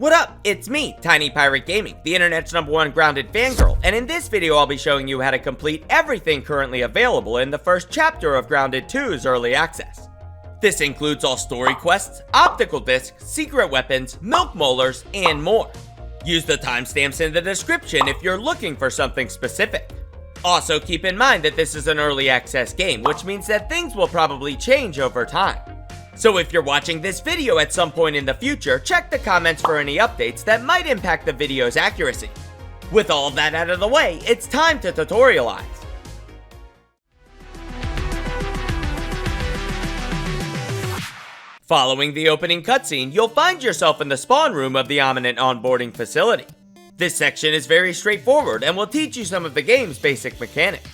What up? It's me, Tiny Pirate Gaming, the internet's #1 grounded fangirl, and in this video I'll be showing you how to complete everything currently available in the first chapter of Grounded 2's early access. This includes all story quests, optical discs, secret weapons, milk molars, and more. Use the timestamps in the description if you're looking for something specific. Also keep in mind that this is an early access game, which means that things will probably change over time. So if you're watching this video at some point in the future, check the comments for any updates that might impact the video's accuracy. With all that out of the way, it's time to tutorialize. Following the opening cutscene, you'll find yourself in the spawn room of the Omni onboarding facility. This section is very straightforward and will teach you some of the game's basic mechanics.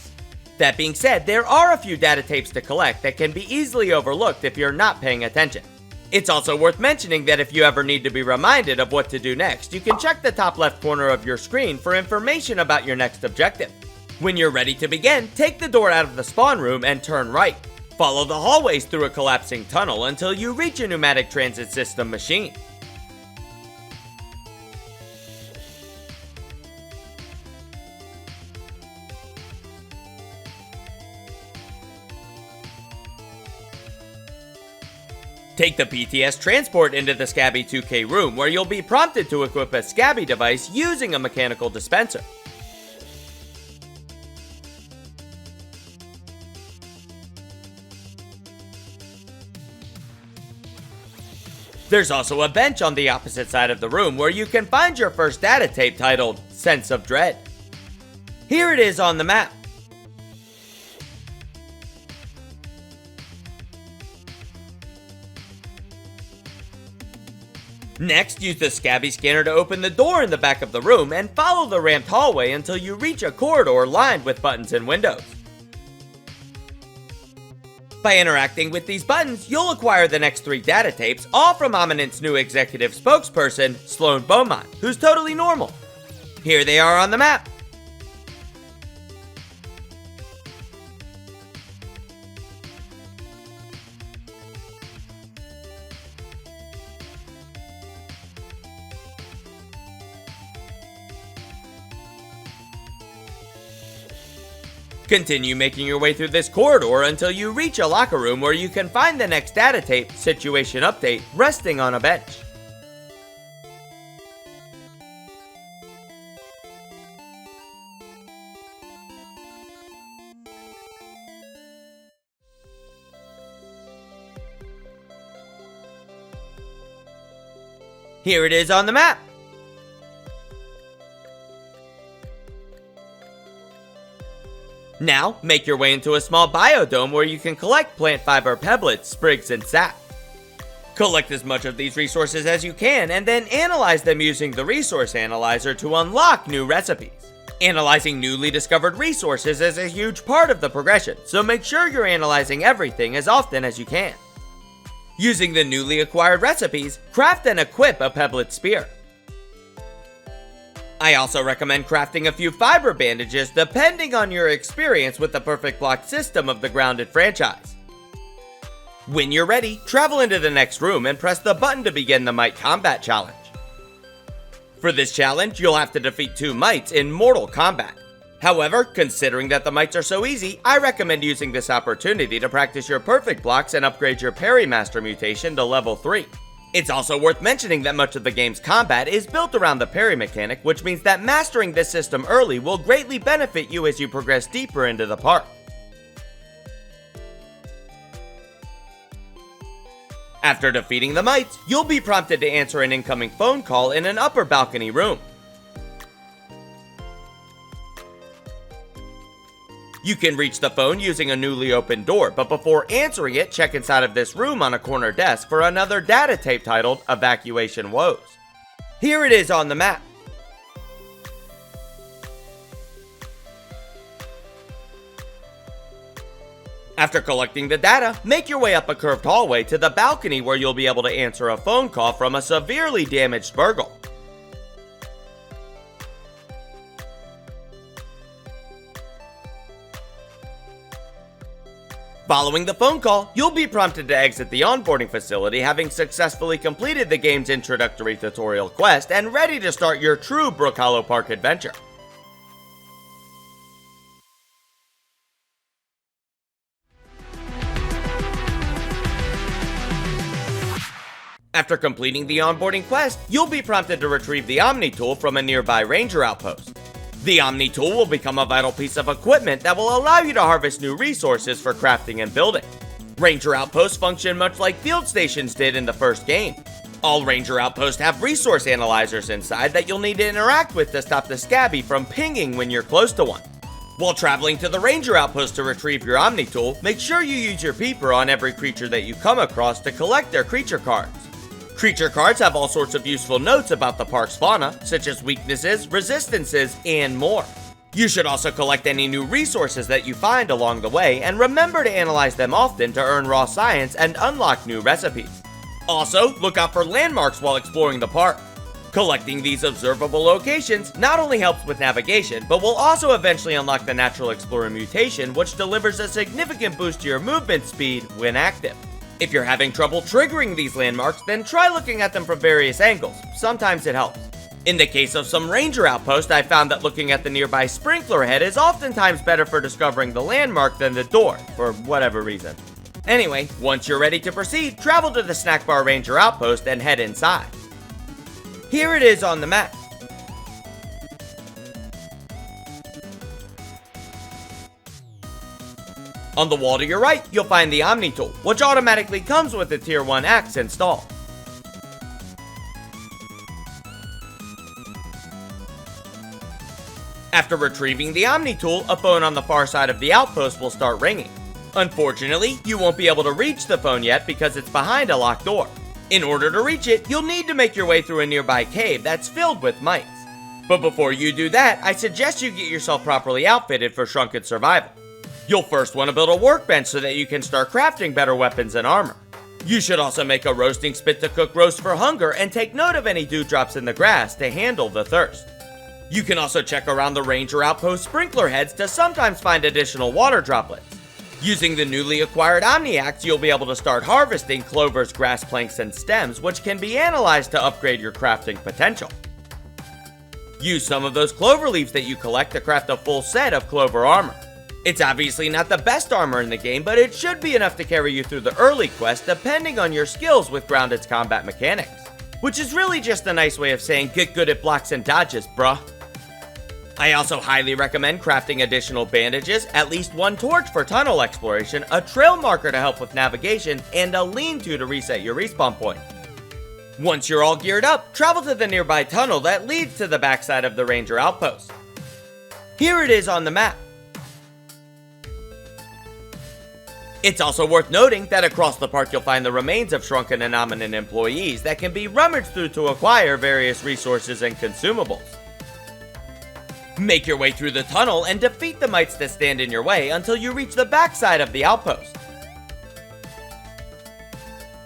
That being said, there are a few data tapes to collect that can be easily overlooked if you're not paying attention. It's also worth mentioning that if you ever need to be reminded of what to do next, you can check the top left corner of your screen for information about your next objective. When you're ready to begin, take the door out of the spawn room and turn right. Follow the hallways through a collapsing tunnel until you reach a pneumatic transit system machine. Take the PTS transport into the Scabby 2K room where you'll be prompted to equip a Scabby device using a mechanical dispenser. There's also a bench on the opposite side of the room where you can find your first data tape titled Sense of Dread. Here it is on the map. Next, use the Scabby scanner to open the door in the back of the room and follow the ramped hallway until you reach a corridor lined with buttons and windows. By interacting with these buttons, you'll acquire the next 3 data tapes, all from Omninent's new executive spokesperson, Sloane, who's totally normal. Here they are on the map. Continue making your way through this corridor until you reach a locker room where you can find the next data tape, Situation Update, resting on a bench. Here it is on the map. Now, make your way into a small biodome where you can collect plant fiber pebblets, sprigs, and sap. Collect as much of these resources as you can and then analyze them using the resource analyzer to unlock new recipes. Analyzing newly discovered resources is a huge part of the progression, so make sure you're analyzing everything as often as you can. Using the newly acquired recipes, craft and equip a pebblet spear. I also recommend crafting a few fiber bandages depending on your experience with the perfect block system of the Grounded franchise. When you're ready, travel into the next room and press the button to begin the Mite Combat Challenge. For this challenge, you'll have to defeat 2 mites in mortal combat. However, considering that the mites are so easy, I recommend using this opportunity to practice your perfect blocks and upgrade your Parry Master mutation to level 3. It's also worth mentioning that much of the game's combat is built around the parry mechanic, which means that mastering this system early will greatly benefit you as you progress deeper into the park. After defeating the mites, you'll be prompted to answer an incoming phone call in an upper balcony room. You can reach the phone using a newly opened door, but before answering it, check inside of this room on a corner desk for another data tape titled Evacuation Woes. Here it is on the map. After collecting the data, make your way up a curved hallway to the balcony where you'll be able to answer a phone call from a severely damaged Burgle. Following the phone call, you'll be prompted to exit the onboarding facility, having successfully completed the game's introductory tutorial quest and ready to start your true Brook Hollow Park adventure. After completing the onboarding quest, you'll be prompted to retrieve the Omni tool from a nearby ranger outpost. The Omni tool will become a vital piece of equipment that will allow you to harvest new resources for crafting and building. Ranger outposts function much like field stations did in the first game. All ranger outposts have resource analyzers inside that you'll need to interact with to stop the scabby from pinging when you're close to one. While traveling to the ranger outpost to retrieve your Omni tool, make sure you use your peeper on every creature that you come across to collect their creature cards. Creature cards have all sorts of useful notes about the park's fauna, such as weaknesses, resistances, and more. You should also collect any new resources that you find along the way, and remember to analyze them often to earn raw science and unlock new recipes. Also, look out for landmarks while exploring the park. Collecting these observable locations not only helps with navigation, but will also eventually unlock the Natural Explorer mutation, which delivers a significant boost to your movement speed when active. If you're having trouble triggering these landmarks, then try looking at them from various angles. Sometimes it helps. In the case of some ranger outposts, I found that looking at the nearby sprinkler head is oftentimes better for discovering the landmark than the door, for whatever reason. Anyway, once you're ready to proceed, travel to the Snackbar Ranger outpost and head inside. Here it is on the map. On the wall to your right, you'll find the Omni tool, which automatically comes with the Tier 1 axe installed. After retrieving the Omni tool, a phone on the far side of the outpost will start ringing. Unfortunately, you won't be able to reach the phone yet because it's behind a locked door. In order to reach it, you'll need to make your way through a nearby cave that's filled with mites. But before you do that, I suggest you get yourself properly outfitted for shrunken survival. You'll first want to build a workbench so that you can start crafting better weapons and armor. You should also make a roasting spit to cook roast for hunger and take note of any dewdrops in the grass to handle the thirst. You can also check around the ranger outpost sprinkler heads to sometimes find additional water droplets. Using the newly acquired Omni Axe, you'll be able to start harvesting clovers, grass planks, and stems, which can be analyzed to upgrade your crafting potential. Use some of those clover leaves that you collect to craft a full set of clover armor. It's obviously not the best armor in the game, but it should be enough to carry you through the early quest depending on your skills with Grounded's combat mechanics. Which is really just a nice way of saying get good at blocks and dodges, bruh. I also highly recommend crafting additional bandages, at least one torch for tunnel exploration, a trail marker to help with navigation, and a lean-to reset your respawn point. Once you're all geared up, travel to the nearby tunnel that leads to the backside of the ranger outpost. Here it is on the map. It's also worth noting that across the park you'll find the remains of shrunken and omninent employees that can be rummaged through to acquire various resources and consumables. Make your way through the tunnel and defeat the mites that stand in your way until you reach the backside of the outpost.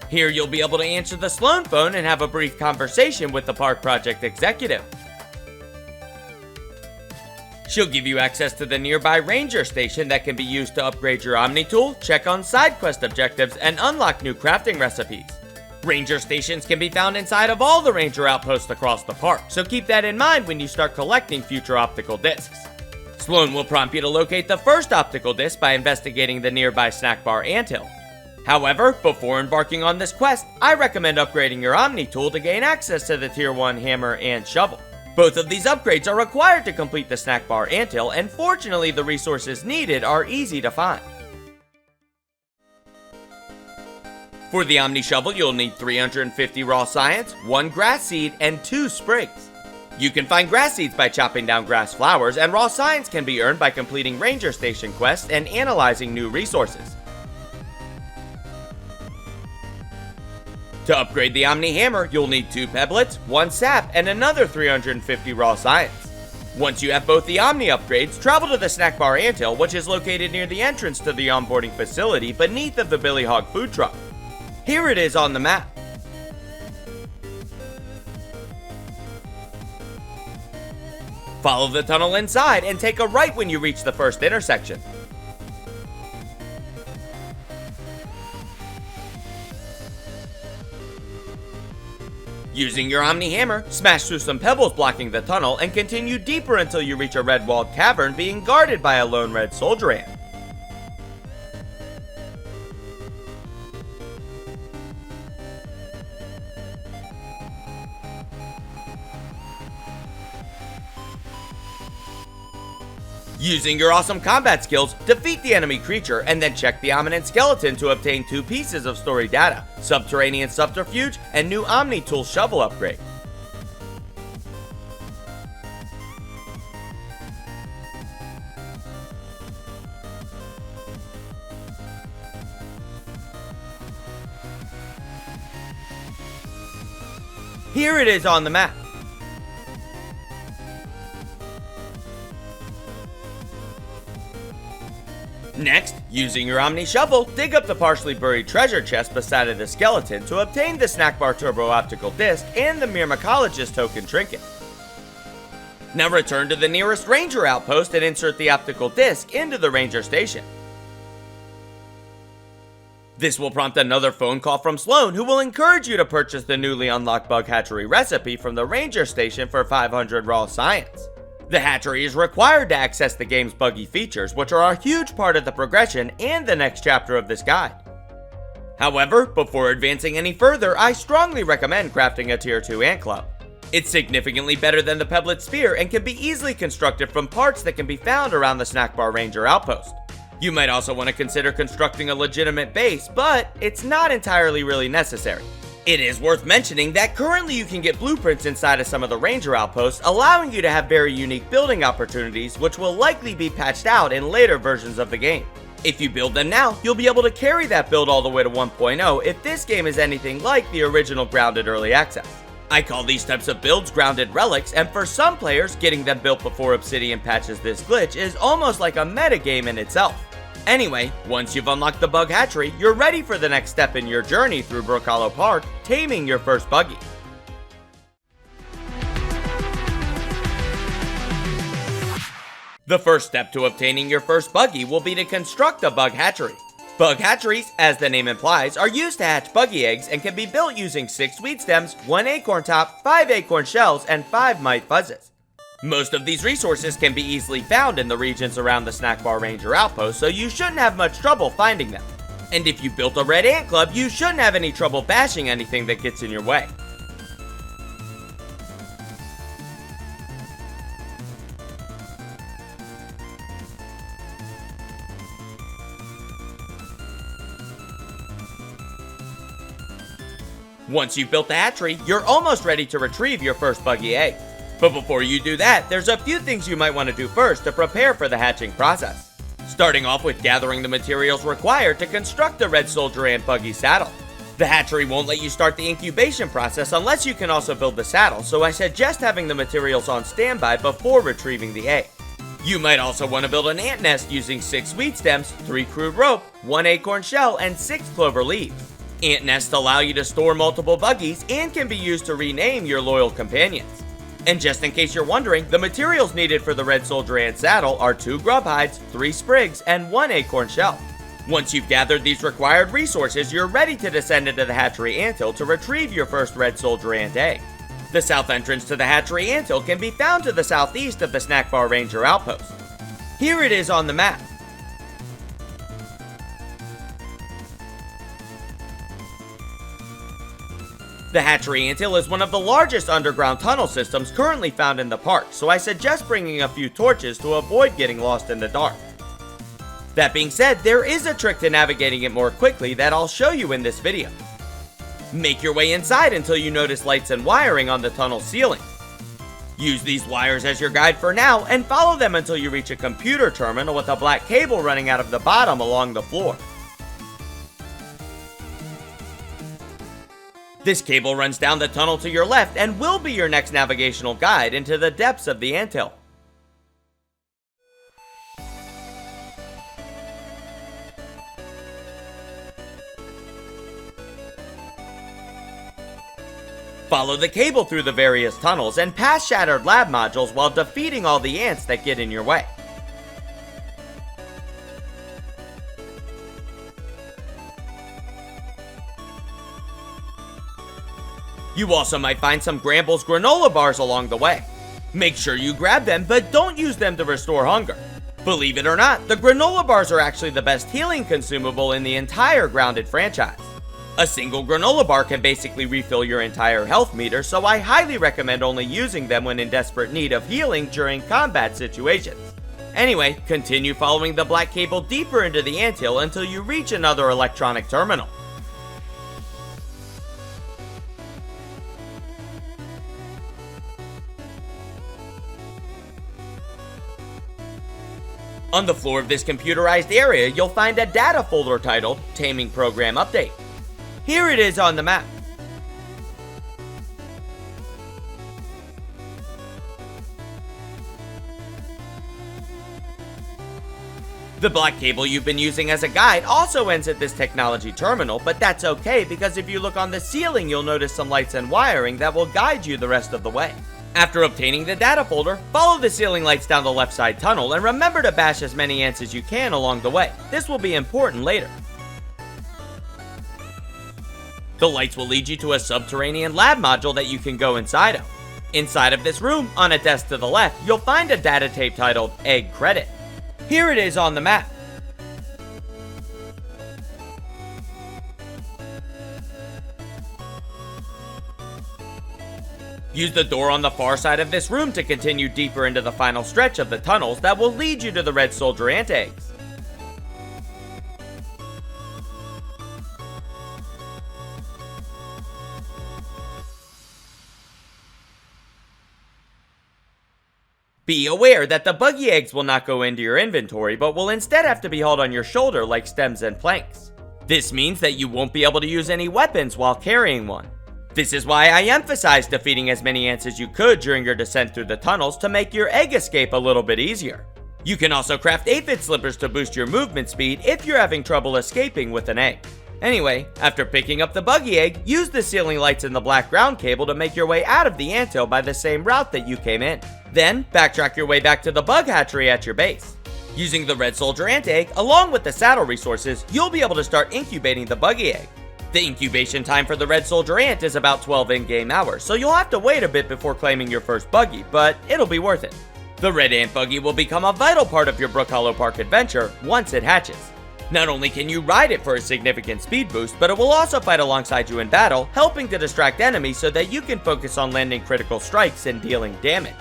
Here you'll be able to answer the Sloane phone and have a brief conversation with the park project executive. She'll give you access to the nearby ranger station that can be used to upgrade your Omni tool, check on side quest objectives, and unlock new crafting recipes. Ranger stations can be found inside of all the ranger outposts across the park, so keep that in mind when you start collecting future optical discs. Sloane will prompt you to locate the first optical disc by investigating the nearby Snackbar Anthill. However, before embarking on this quest, I recommend upgrading your Omni tool to gain access to the Tier 1 hammer and shovel. Both of these upgrades are required to complete the Snackbar Anthill, and fortunately the resources needed are easy to find. For the Omni-Shovel, you'll need 350 raw science, 1 grass seed, and 2 sprigs. You can find grass seeds by chopping down grass flowers, and raw science can be earned by completing ranger station quests and analyzing new resources. To upgrade the Omni Hammer, you'll need 2 pebblets, 1 sap, and another 350 raw science. Once you have both the Omni upgrades, travel to the Snackbar Anthill, which is located near the entrance to the onboarding facility beneath of the Billy Hog food truck. Here it is on the map. Follow the tunnel inside and take a right when you reach the first intersection. Using your Omni Hammer, smash through some pebbles blocking the tunnel and continue deeper until you reach a red-walled cavern being guarded by a lone red soldier ant. Using your awesome combat skills, defeat the enemy creature and then check the Omni Skeleton to obtain 2 pieces of story data, Subterranean Subterfuge and new Omni-Tool Shovel upgrade. Here it is on the map. Next, using your Omni-Shovel, dig up the partially buried treasure chest beside the skeleton to obtain the Snackbar Turbo Optical Disc and the Myrmecologist token trinket. Now return to the nearest Ranger outpost and insert the Optical Disc into the Ranger station. This will prompt another phone call from Sloane, who will encourage you to purchase the newly unlocked Bug Hatchery recipe from the Ranger station for 500 raw science. The hatchery is required to access the game's buggy features, which are a huge part of the progression and the next chapter of this guide. However, before advancing any further, I strongly recommend crafting a tier 2 ant club. It's significantly better than the Pebblet Spear and can be easily constructed from parts that can be found around the Snackbar Ranger outpost. You might also want to consider constructing a legitimate base, but it's not entirely really necessary. It is worth mentioning that currently you can get blueprints inside of some of the Ranger outposts, allowing you to have very unique building opportunities, which will likely be patched out in later versions of the game. If you build them now, you'll be able to carry that build all the way to 1.0 if this game is anything like the original Grounded Early Access. I call these types of builds Grounded Relics, and for some players, getting them built before Obsidian patches this glitch is almost like a metagame in itself. Anyway, once you've unlocked the Bug Hatchery, you're ready for the next step in your journey through Brook Hollow Park, taming your first buggy. The first step to obtaining your first buggy will be to construct a Bug Hatchery. Bug hatcheries, as the name implies, are used to hatch buggy eggs and can be built using 6 weed stems, 1 acorn top, 5 acorn shells, and 5 mite fuzzes. Most of these resources can be easily found in the regions around the Snackbar Ranger outpost, so you shouldn't have much trouble finding them. And if you built a red ant club, you shouldn't have any trouble bashing anything that gets in your way. Once you've built the hatchery, you're almost ready to retrieve your first buggy egg. But before you do that, there's a few things you might want to do first to prepare for the hatching process. Starting off with gathering the materials required to construct the red soldier ant buggy saddle. The hatchery won't let you start the incubation process unless you can also build the saddle, so I suggest having the materials on standby before retrieving the egg. You might also want to build an ant nest using 6 wheat stems, 3 crude rope, 1 acorn shell, and 6 clover leaves. Ant nests allow you to store multiple buggies and can be used to rename your loyal companions. And just in case you're wondering, the materials needed for the red soldier ant saddle are 2 grub hides, 3 sprigs, and 1 acorn shell. Once you've gathered these required resources, you're ready to descend into the hatchery anthill to retrieve your first red soldier ant egg. The south entrance to the hatchery anthill can be found to the southeast of the Snackbar Ranger outpost. Here it is on the map. The hatchery anthill is one of the largest underground tunnel systems currently found in the park, so I suggest bringing a few torches to avoid getting lost in the dark. That being said, there is a trick to navigating it more quickly that I'll show you in this video. Make your way inside until you notice lights and wiring on the tunnel ceiling. Use these wires as your guide for now and follow them until you reach a computer terminal with a black cable running out of the bottom along the floor. This cable runs down the tunnel to your left and will be your next navigational guide into the depths of the anthill. Follow the cable through the various tunnels and past shattered lab modules while defeating all the ants that get in your way. You also might find some Grambles granola bars along the way. Make sure you grab them, but don't use them to restore hunger. Believe it or not, the granola bars are actually the best healing consumable in the entire Grounded franchise. A single granola bar can basically refill your entire health meter, so I highly recommend only using them when in desperate need of healing during combat situations. Anyway, continue following the black cable deeper into the Anthill until you reach another electronic terminal. On the floor of this computerized area, you'll find a data folder titled Taming Program Update. Here it is on the map. The black cable you've been using as a guide also ends at this technology terminal, but that's okay because if you look on the ceiling, you'll notice some lights and wiring that will guide you the rest of the way. After obtaining the data folder, follow the ceiling lights down the left side tunnel and remember to bash as many ants as you can along the way. This will be important later. The lights will lead you to a subterranean lab module that you can go inside of. Inside of this room, on a desk to the left, you'll find a data tape titled Egg Credit. Here it is on the map. Use the door on the far side of this room to continue deeper into the final stretch of the tunnels that will lead you to the red soldier ant eggs. Be aware that the buggy eggs will not go into your inventory, but will instead have to be held on your shoulder like stems and planks. This means that you won't be able to use any weapons while carrying one. This is why I emphasize defeating as many ants as you could during your descent through the tunnels to make your egg escape a little bit easier. You can also craft aphid slippers to boost your movement speed if you're having trouble escaping with an egg. Anyway, after picking up the buggy egg, use the ceiling lights and the black ground cable to make your way out of the anthill by the same route that you came in. Then, backtrack your way back to the bug hatchery at your base. Using the red soldier ant egg, along with the saddle resources, you'll be able to start incubating the buggy egg. The incubation time for the red soldier ant is about 12 in-game hours, so you'll have to wait a bit before claiming your first buggy, but it'll be worth it. The red ant buggy will become a vital part of your Brook Hollow Park adventure once it hatches. Not only can you ride it for a significant speed boost, but it will also fight alongside you in battle, helping to distract enemies so that you can focus on landing critical strikes and dealing damage.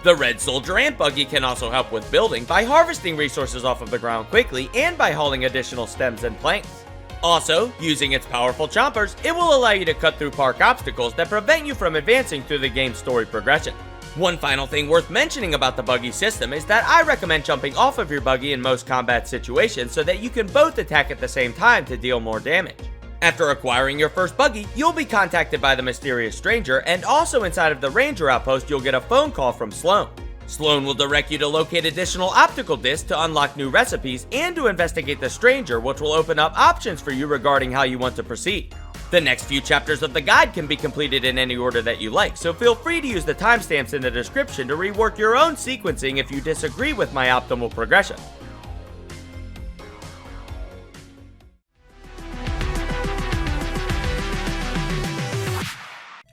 The red soldier ant buggy can also help with building by harvesting resources off of the ground quickly and by hauling additional stems and planks. Also, using its powerful chompers, it will allow you to cut through park obstacles that prevent you from advancing through the game's story progression. One final thing worth mentioning about the buggy system is that I recommend jumping off of your buggy in most combat situations so that you can both attack at the same time to deal more damage. After acquiring your first buggy, you'll be contacted by the mysterious stranger, and also inside of the ranger outpost you'll get a phone call from Sloane. Sloane will direct you to locate additional optical discs to unlock new recipes and to investigate the stranger, which will open up options for you regarding how you want to proceed. The next few chapters of the guide can be completed in any order that you like, so feel free to use the timestamps in the description to rework your own sequencing if you disagree with my optimal progression.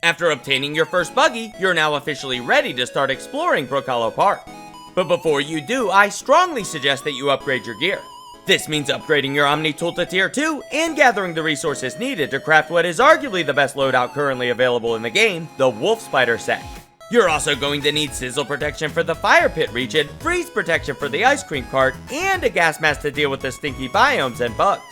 After obtaining your first buggy, you're now officially ready to start exploring Brook Hollow Park. But before you do, I strongly suggest that you upgrade your gear. This means upgrading your Omni tool to tier 2 and gathering the resources needed to craft what is arguably the best loadout currently available in the game, the Wolf Spider set. You're also going to need sizzle protection for the fire pit region, freeze protection for the ice cream cart, and a gas mask to deal with the stinky biomes and bugs.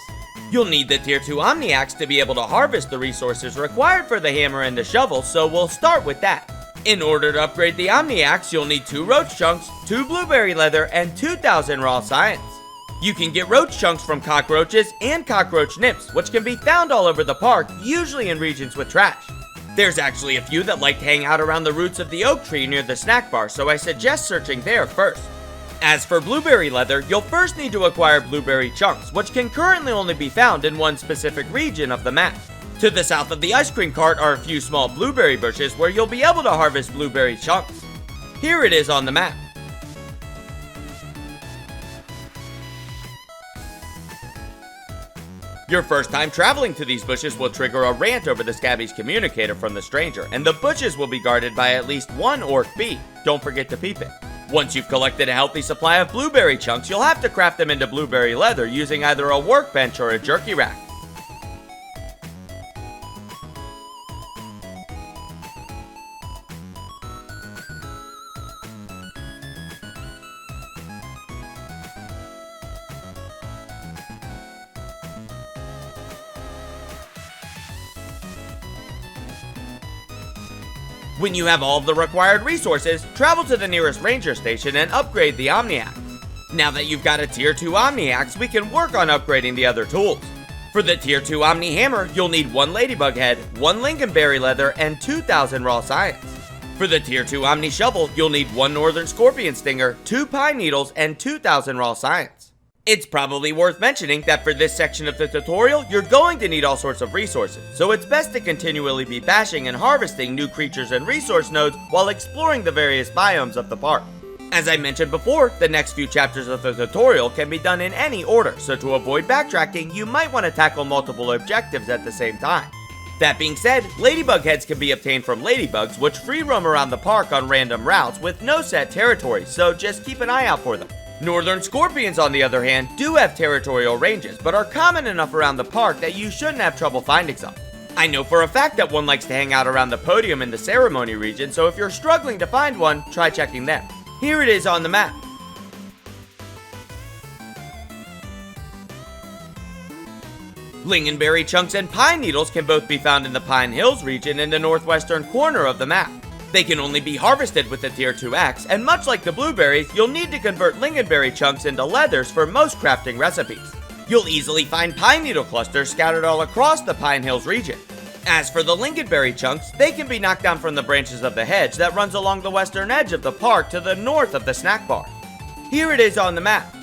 You'll need the tier 2 Omni axe to be able to harvest the resources required for the hammer and the shovel, so we'll start with that. In order to upgrade the Omni axe, you'll need 2 roach chunks, 2 blueberry leather, and 2,000 raw science. You can get roach chunks from cockroaches and cockroach nymphs, which can be found all over the park, usually in regions with trash. There's actually a few that like to hang out around the roots of the oak tree near the Snackbar, so I suggest searching there first. As for blueberry leather, you'll first need to acquire blueberry chunks, which can currently only be found in one specific region of the map. To the south of the ice cream cart are a few small blueberry bushes where you'll be able to harvest blueberry chunks. Here it is on the map. Your first time traveling to these bushes will trigger a rant over the Scabby's communicator from the stranger, and the bushes will be guarded by at least one orc bee. Don't forget to peep it. Once you've collected a healthy supply of blueberry chunks, you'll have to craft them into blueberry leather using either a workbench or a jerky rack. When you have all of the required resources, travel to the nearest ranger station and upgrade the Omni-Axe. Now that you've got a tier 2 Omni-Axe, we can work on upgrading the other tools. For the tier 2 Omni-Hammer, you'll need 1 ladybug head, 1 lingonberry leather, and 2,000 raw science. For the tier 2 Omni-Shovel, you'll need 1 northern scorpion stinger, 2 pine needles, and 2,000 raw science. It's probably worth mentioning that for this section of the tutorial, you're going to need all sorts of resources, so it's best to continually be bashing and harvesting new creatures and resource nodes while exploring the various biomes of the park. As I mentioned before, the next few chapters of the tutorial can be done in any order, so to avoid backtracking, you might want to tackle multiple objectives at the same time. That being said, ladybug heads can be obtained from ladybugs, which free roam around the park on random routes with no set territory, so just keep an eye out for them. Northern scorpions, on the other hand, do have territorial ranges, but are common enough around the park that you shouldn't have trouble finding some. I know for a fact that one likes to hang out around the podium in the ceremony region, so if you're struggling to find one, try checking them. Here it is on the map. Lingonberry chunks and pine needles can both be found in the Pine Hills region in the northwestern corner of the map. They can only be harvested with the tier 2 axe, and much like the blueberries, you'll need to convert lingonberry chunks into leathers for most crafting recipes. You'll easily find pine needle clusters scattered all across the Pine Hills region. As for the lingonberry chunks, they can be knocked down from the branches of the hedge that runs along the western edge of the park to the north of the Snackbar. Here it is on the map.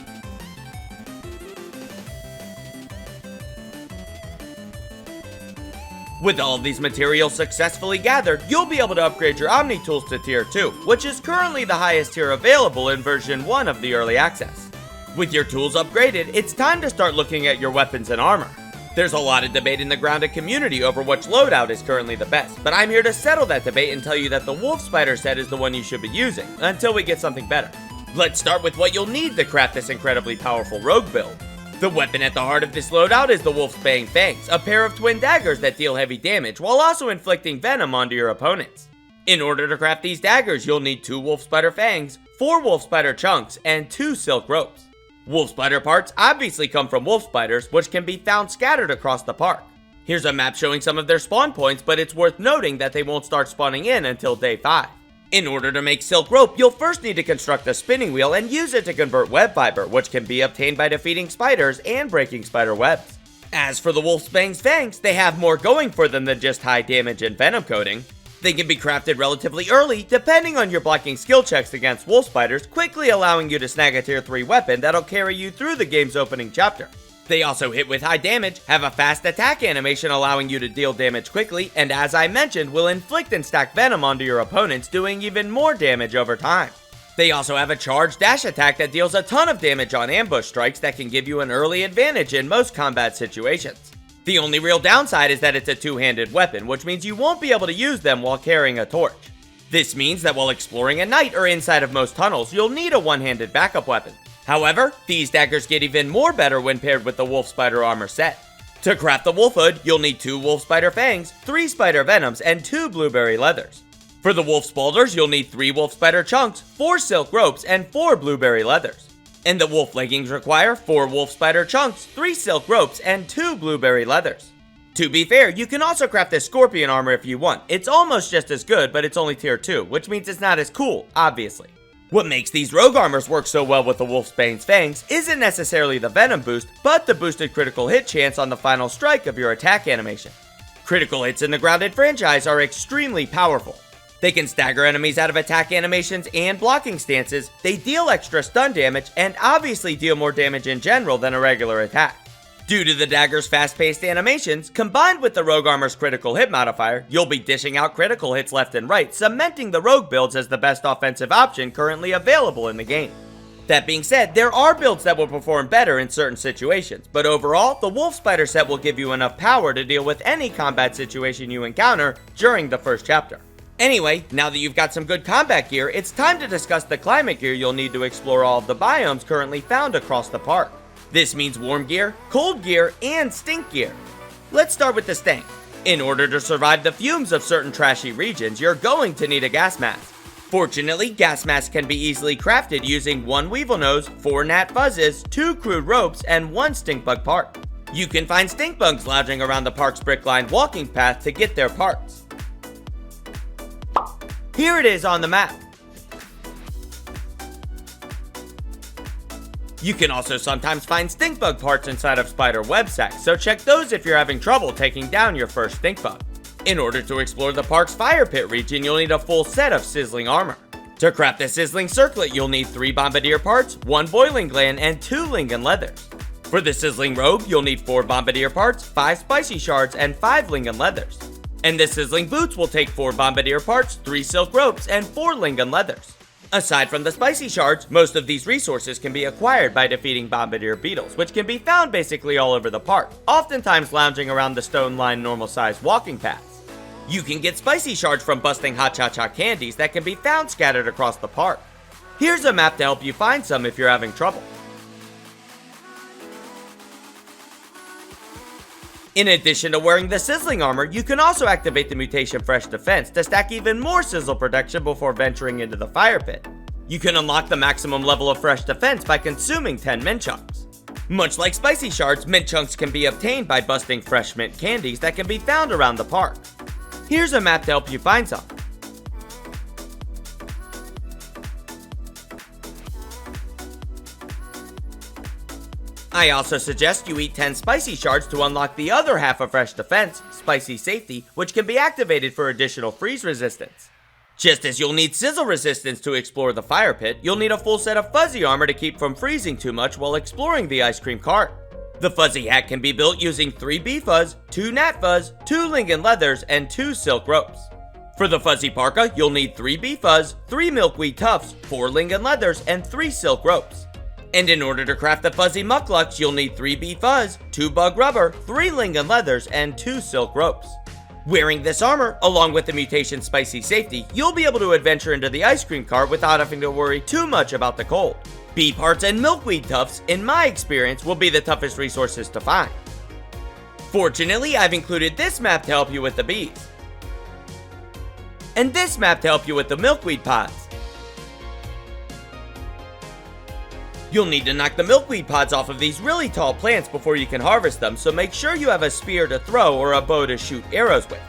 With all of these materials successfully gathered, you'll be able to upgrade your Omni tools to tier 2, which is currently the highest tier available in version 1 of the early access. With your tools upgraded, it's time to start looking at your weapons and armor. There's a lot of debate in the grounded community over which loadout is currently the best, but I'm here to settle that debate and tell you that the wolf spider set is the one you should be using, until we get something better. Let's start with what you'll need to craft this incredibly powerful rogue build. The weapon at the heart of this loadout is the Wolfsbane Fangs, a pair of twin daggers that deal heavy damage while also inflicting venom onto your opponents. In order to craft these daggers, you'll need 2 wolf spider fangs, 4 wolf spider chunks, and 2 silk ropes. Wolf spider parts obviously come from wolf spiders, which can be found scattered across the park. Here's a map showing some of their spawn points, but it's worth noting that they won't start spawning in until day 5. In order to make silk rope, you'll first need to construct a spinning wheel and use it to convert web fiber, which can be obtained by defeating spiders and breaking spider webs. As for the Wolfsbane's fangs, they have more going for them than just high damage and venom coating. They can be crafted relatively early, depending on your blocking skill checks against wolf spiders, quickly allowing you to snag a tier 3 weapon that'll carry you through the game's opening chapter. They also hit with high damage, have a fast attack animation allowing you to deal damage quickly, and as I mentioned, will inflict and stack venom onto your opponents, doing even more damage over time. They also have a charge dash attack that deals a ton of damage on ambush strikes that can give you an early advantage in most combat situations. The only real downside is that it's a two-handed weapon, which means you won't be able to use them while carrying a torch. This means that while exploring at night or inside of most tunnels, you'll need a one-handed backup weapon. However, these daggers get even more better when paired with the wolf spider armor set. To craft the wolf hood, you'll need 2 wolf spider fangs, 3 spider venoms, and 2 blueberry leathers. For the wolf spaulders, you'll need 3 wolf spider chunks, 4 silk ropes, and 4 blueberry leathers. And the wolf leggings require 4 wolf spider chunks, 3 silk ropes, and 2 blueberry leathers. To be fair, you can also craft this scorpion armor if you want. It's almost just as good, but it's only tier 2, which means it's not as cool, obviously. What makes these rogue armors work so well with the Wolfsbane's fangs isn't necessarily the venom boost, but the boosted critical hit chance on the final strike of your attack animation. Critical hits in the grounded franchise are extremely powerful. They can stagger enemies out of attack animations and blocking stances, they deal extra stun damage, and obviously deal more damage in general than a regular attack. Due to the dagger's fast-paced animations, combined with the rogue armor's critical hit modifier, you'll be dishing out critical hits left and right, cementing the rogue builds as the best offensive option currently available in the game. That being said, there are builds that will perform better in certain situations, but overall, the Wolf Spider set will give you enough power to deal with any combat situation you encounter during the first chapter. Anyway, now that you've got some good combat gear, it's time to discuss the climate gear you'll need to explore all of the biomes currently found across the park. This means warm gear, cold gear, and stink gear. Let's start with the stink. In order to survive the fumes of certain trashy regions, you're going to need a gas mask. Fortunately, gas masks can be easily crafted using 1 weevil nose, 4 gnat fuzzes, 2 crude ropes, and 1 stink bug part. You can find stink bugs lounging around the park's brick-lined walking path to get their parts. Here it is on the map. You can also sometimes find stink bug parts inside of spider web sacks, so check those if you're having trouble taking down your first stink bug. In order to explore the park's fire pit region, you'll need a full set of sizzling armor. To craft the sizzling circlet, you'll need 3 bombardier parts, 1 boiling gland, and 2 lingen leathers. For the sizzling robe, you'll need 4 bombardier parts, 5 spicy shards, and 5 lingen leathers. And the sizzling boots will take 4 bombardier parts, 3 silk ropes, and 4 lingen leathers. Aside from the spicy shards, most of these resources can be acquired by defeating bombardier beetles, which can be found basically all over the park, oftentimes lounging around the stone-lined normal-sized walking paths. You can get spicy shards from busting hot cha-cha candies that can be found scattered across the park. Here's a map to help you find some if you're having trouble. In addition to wearing the sizzling armor, you can also activate the mutation Fresh Defense to stack even more sizzle protection before venturing into the fire pit. You can unlock the maximum level of Fresh Defense by consuming 10 mint chunks. Much like spicy shards, mint chunks can be obtained by busting fresh mint candies that can be found around the park. Here's a map to help you find some. I also suggest you eat 10 spicy shards to unlock the other half of Fresh Defense, Spicy Safety, which can be activated for additional freeze resistance. Just as you'll need sizzle resistance to explore the fire pit, you'll need a full set of fuzzy armor to keep from freezing too much while exploring the ice cream cart. The fuzzy hat can be built using 3 bee fuzz, 2 gnat fuzz, 2 lingen leathers, and 2 silk ropes. For the fuzzy parka, you'll need 3 bee fuzz, 3 milkweed tufts, 4 lingen leathers, and 3 silk ropes. And in order to craft the fuzzy mucklucks, you'll need 3 bee fuzz, 2 bug rubber, 3 lingen leathers, and 2 silk ropes. Wearing this armor, along with the mutation Spicy Safety, you'll be able to adventure into the ice cream cart without having to worry too much about the cold. Bee parts and milkweed tufts, in my experience, will be the toughest resources to find. Fortunately, I've included this map to help you with the bees. And this map to help you with the milkweed pods. You'll need to knock the milkweed pods off of these really tall plants before you can harvest them, so make sure you have a spear to throw or a bow to shoot arrows with.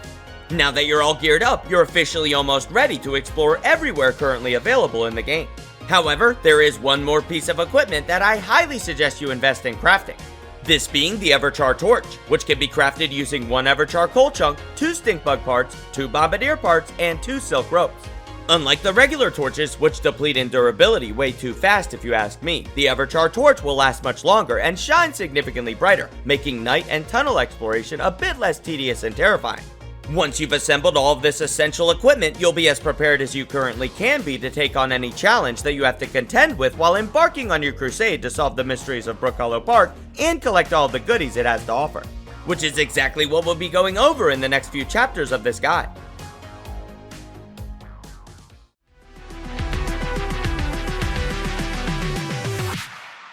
Now that you're all geared up, you're officially almost ready to explore everywhere currently available in the game. However, there is one more piece of equipment that I highly suggest you invest in crafting. This being the Everchar Torch, which can be crafted using 1 Everchar coal chunk, 2 stink bug parts, 2 bombardier parts, and 2 silk ropes. Unlike the regular torches, which deplete in durability way too fast if you ask me, the Everchar Torch will last much longer and shine significantly brighter, making night and tunnel exploration a bit less tedious and terrifying. Once you've assembled all of this essential equipment, you'll be as prepared as you currently can be to take on any challenge that you have to contend with while embarking on your crusade to solve the mysteries of Brook Hollow Park and collect all the goodies it has to offer. Which is exactly what we'll be going over in the next few chapters of this guide.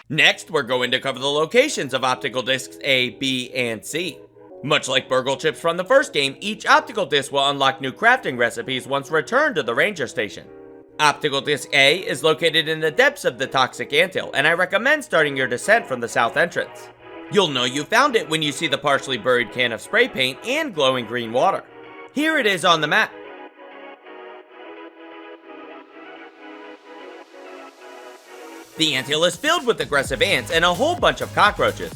Next, we're going to cover the locations of optical discs A, B, and C. Much like Burgle chips from the first game, each optical disc will unlock new crafting recipes once returned to the ranger station. Optical disc A is located in the depths of the toxic Anthill, and I recommend starting your descent from the south entrance. You'll know you found it when you see the partially buried can of spray paint and glowing green water. Here it is on the map. The anthill is filled with aggressive ants and a whole bunch of cockroaches.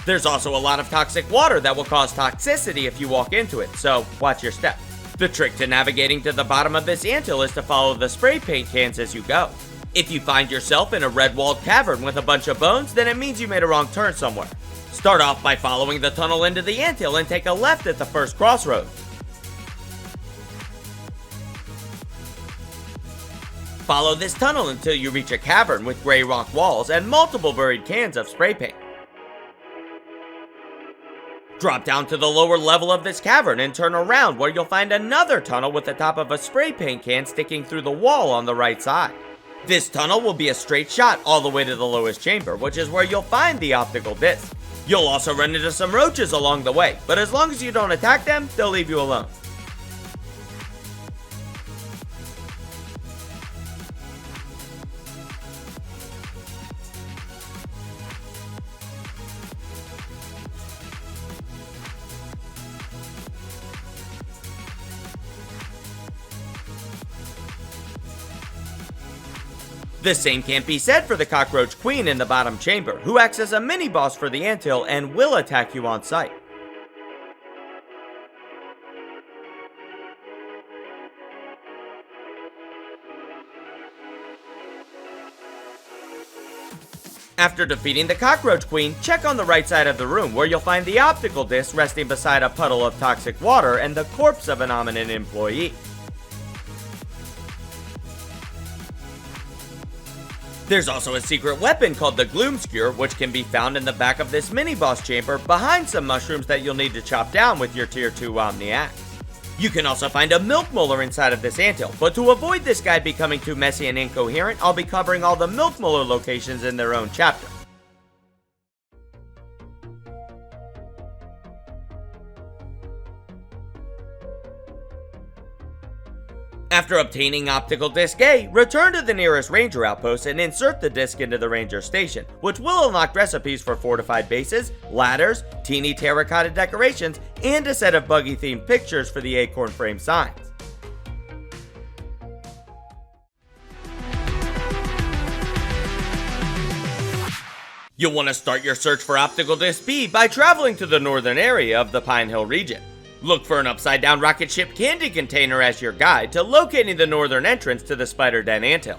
There's also a lot of toxic water that will cause toxicity if you walk into it, so watch your step. The trick to navigating to the bottom of this anthill is to follow the spray paint cans as you go. If you find yourself in a red-walled cavern with a bunch of bones, then it means you made a wrong turn somewhere. Start off by following the tunnel into the anthill and take a left at the first crossroads. Follow this tunnel until you reach a cavern with gray rock walls and multiple buried cans of spray paint. Drop down to the lower level of this cavern and turn around where you'll find another tunnel with the top of a spray paint can sticking through the wall on the right side. This tunnel will be a straight shot all the way to the lowest chamber, which is where you'll find the optical disc. You'll also run into some roaches along the way, but as long as you don't attack them, they'll leave you alone. The same can't be said for the Cockroach Queen in the bottom chamber, who acts as a mini-boss for the Anthill and will attack you on sight. After defeating the Cockroach Queen, check on the right side of the room where you'll find the optical disc resting beside a puddle of toxic water and the corpse of an ominous employee. There's also a secret weapon called the Gloom Skewer, which can be found in the back of this mini-boss chamber behind some mushrooms that you'll need to chop down with your tier 2 Omni Axe. You can also find a milk molar inside of this anthill, but to avoid this guide becoming too messy and incoherent, I'll be covering all the milk molar locations in their own chapter. After obtaining Optical Disc A, return to the nearest Ranger outpost and insert the disc into the Ranger station, which will unlock recipes for fortified bases, ladders, teeny terracotta decorations, and a set of Buggy-themed pictures for the acorn frame signs. You'll want to start your search for Optical Disc B by traveling to the northern area of the Pine Hill region. Look for an upside-down rocket ship candy container as your guide to locating the northern entrance to the Spider Den Anthill.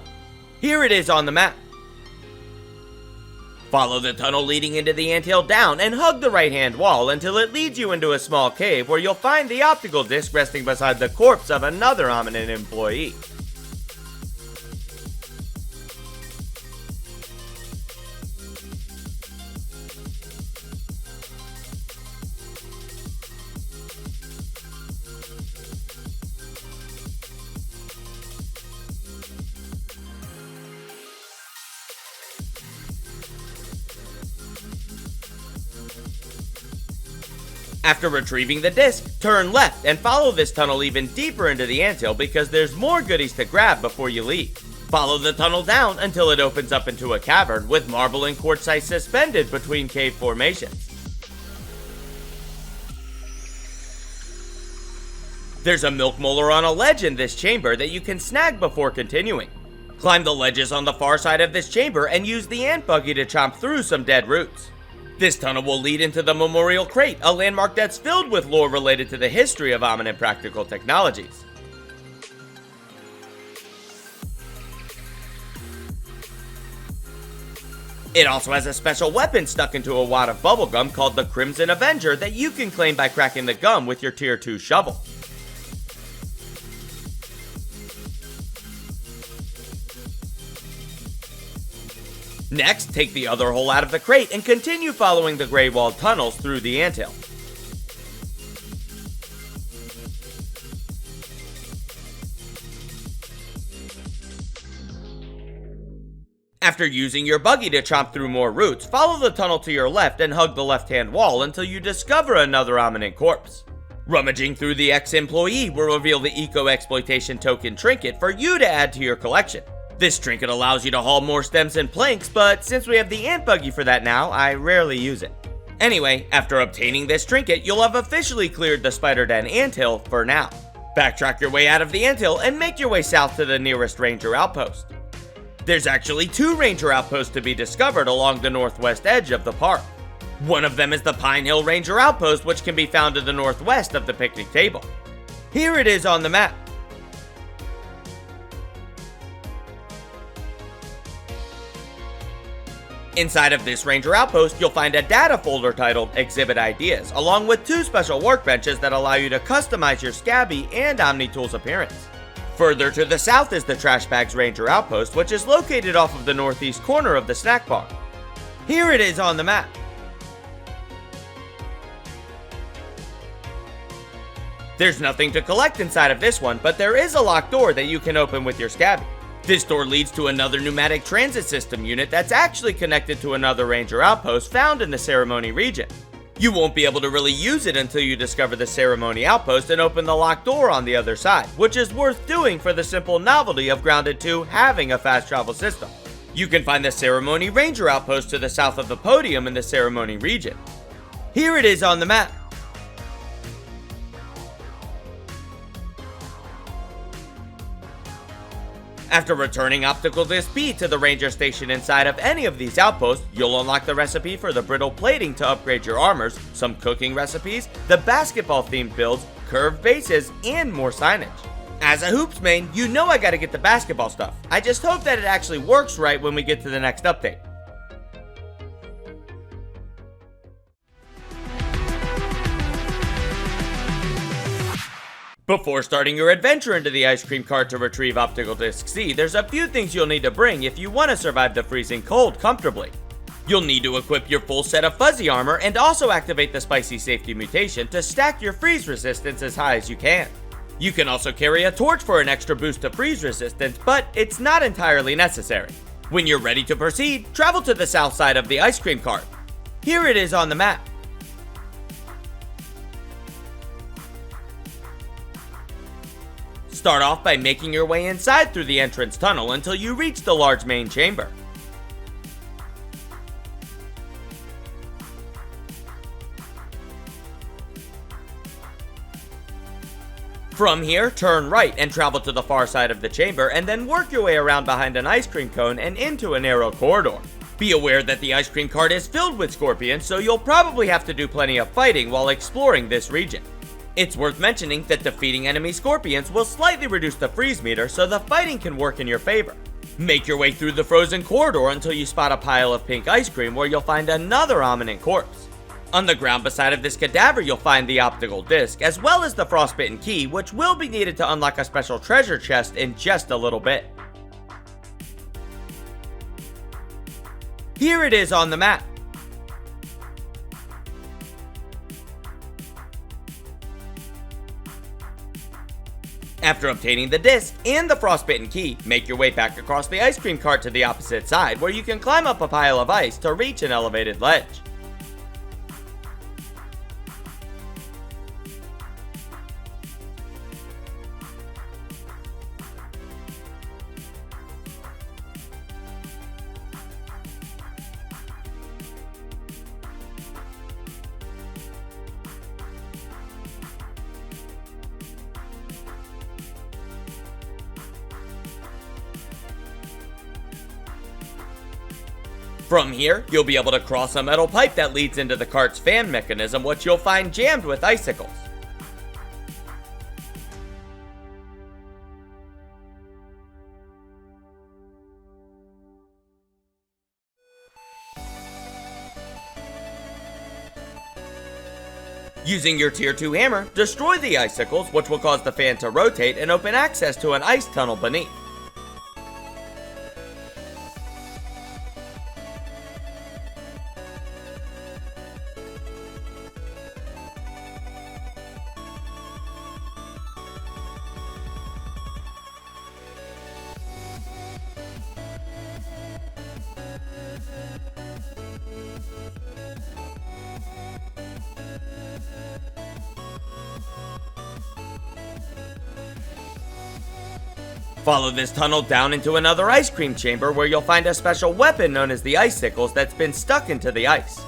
Here it is on the map. Follow the tunnel leading into the anthill down and hug the right-hand wall until it leads you into a small cave where you'll find the optical disc resting beside the corpse of another ominous employee. After retrieving the disc, turn left and follow this tunnel even deeper into the anthill because there's more goodies to grab before you leave. Follow the tunnel down until it opens up into a cavern with marble and quartzite suspended between cave formations. There's a milk molar on a ledge in this chamber that you can snag before continuing. Climb the ledges on the far side of this chamber and use the ant buggy to chomp through some dead roots. This tunnel will lead into the Memorial Crate, a landmark that's filled with lore related to the history of Omni practical technologies. It also has a special weapon stuck into a wad of bubblegum called the Crimson Avenger that you can claim by cracking the gum with your tier 2 shovel. Next, take the other hole out of the crate and continue following the gray walled tunnels through the anthill. After using your buggy to chomp through more roots, follow the tunnel to your left and hug the left-hand wall until you discover another ominous corpse. Rummaging through the ex-employee will reveal the eco-exploitation token trinket for you to add to your collection. This trinket allows you to haul more stems and planks, but since we have the ant buggy for that now, I rarely use it. Anyway, after obtaining this trinket, you'll have officially cleared the Spider Den Anthill for now. Backtrack your way out of the anthill and make your way south to the nearest Ranger outpost. There's actually 2 Ranger outposts to be discovered along the northwest edge of the park. One of them is the Pine Hill Ranger outpost, which can be found to the northwest of the picnic table. Here it is on the map. Inside of this Ranger outpost, you'll find a data folder titled Exhibit Ideas, along with 2 special workbenches that allow you to customize your Scabby and Omni Tools appearance. Further to the south is the Trash Bags Ranger Outpost, which is located off of the northeast corner of the Snackbar. Here it is on the map. There's nothing to collect inside of this one, but there is a locked door that you can open with your Scabby. This door leads to another pneumatic transit system unit that's actually connected to another Ranger Outpost found in the Ceremony region. You won't be able to really use it until you discover the Ceremony Outpost and open the locked door on the other side, which is worth doing for the simple novelty of Grounded 2 having a fast travel system. You can find the Ceremony Ranger Outpost to the south of the podium in the Ceremony region. Here it is on the map. After returning Optical Disc B to the Ranger Station inside of any of these outposts, you'll unlock the recipe for the brittle plating to upgrade your armors, some cooking recipes, the basketball themed builds, curved bases, and more signage. As a Hoops main, you know I gotta get the basketball stuff. I just hope that it actually works right when we get to the next update. Before starting your adventure into the ice cream cart to retrieve Optical Disc C, there's a few things you'll need to bring if you want to survive the freezing cold comfortably. You'll need to equip your full set of fuzzy armor and also activate the spicy safety mutation to stack your freeze resistance as high as you can. You can also carry a torch for an extra boost to freeze resistance, but it's not entirely necessary. When you're ready to proceed, travel to the south side of the ice cream cart. Here it is on the map. Start off by making your way inside through the entrance tunnel until you reach the large main chamber. From here, turn right and travel to the far side of the chamber and then work your way around behind an ice cream cone and into a narrow corridor. Be aware that the ice cream cart is filled with scorpions, so you'll probably have to do plenty of fighting while exploring this region. It's worth mentioning that defeating enemy scorpions will slightly reduce the freeze meter, so the fighting can work in your favor. Make your way through the frozen corridor until you spot a pile of pink ice cream where you'll find another Omninant corpse. On the ground beside of this cadaver you'll find the Optical Disc, as well as the Frostbitten Key, which will be needed to unlock a special treasure chest in just a little bit. Here it is on the map. After obtaining the disc and the Frostbitten Key, make your way back across the ice cream cart to the opposite side where you can climb up a pile of ice to reach an elevated ledge. From here, you'll be able to cross a metal pipe that leads into the cart's fan mechanism, which you'll find jammed with icicles. Using your Tier 2 hammer, destroy the icicles, which will cause the fan to rotate and open access to an ice tunnel beneath. Follow this tunnel down into another ice cream chamber where you'll find a special weapon known as the icicles that's been stuck into the ice.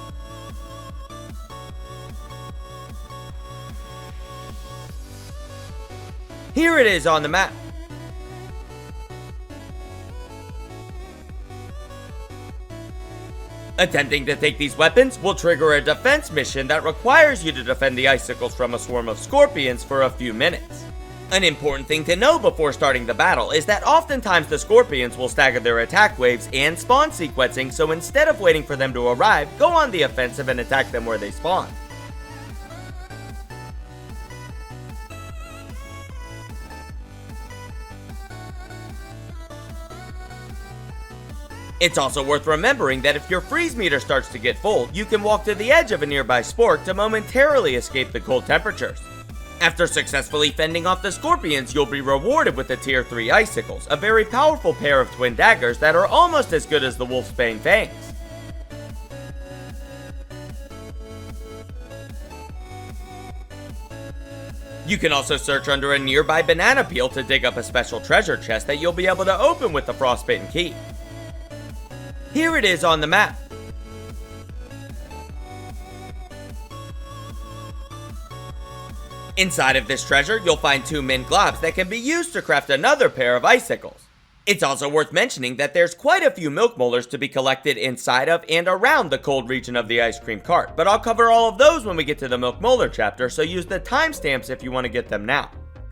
Here it is on the map. Attempting to take these weapons will trigger a defense mission that requires you to defend the icicles from a swarm of scorpions for a few minutes. An important thing to know before starting the battle is that oftentimes the scorpions will stagger their attack waves and spawn sequencing, so instead of waiting for them to arrive, go on the offensive and attack them where they spawn. It's also worth remembering that if your freeze meter starts to get full, you can walk to the edge of a nearby spork to momentarily escape the cold temperatures. After successfully fending off the scorpions, you'll be rewarded with the tier 3 icicles, a very powerful pair of twin daggers that are almost as good as the wolfsbane fangs. You can also search under a nearby banana peel to dig up a special treasure chest that you'll be able to open with the frostbitten key. Here it is on the map. Inside of this treasure, you'll find 2 mint globs that can be used to craft another pair of icicles. It's also worth mentioning that there's quite a few milk molars to be collected inside of and around the cold region of the ice cream cart, but I'll cover all of those when we get to the milk molar chapter, so use the timestamps if you want to get them now.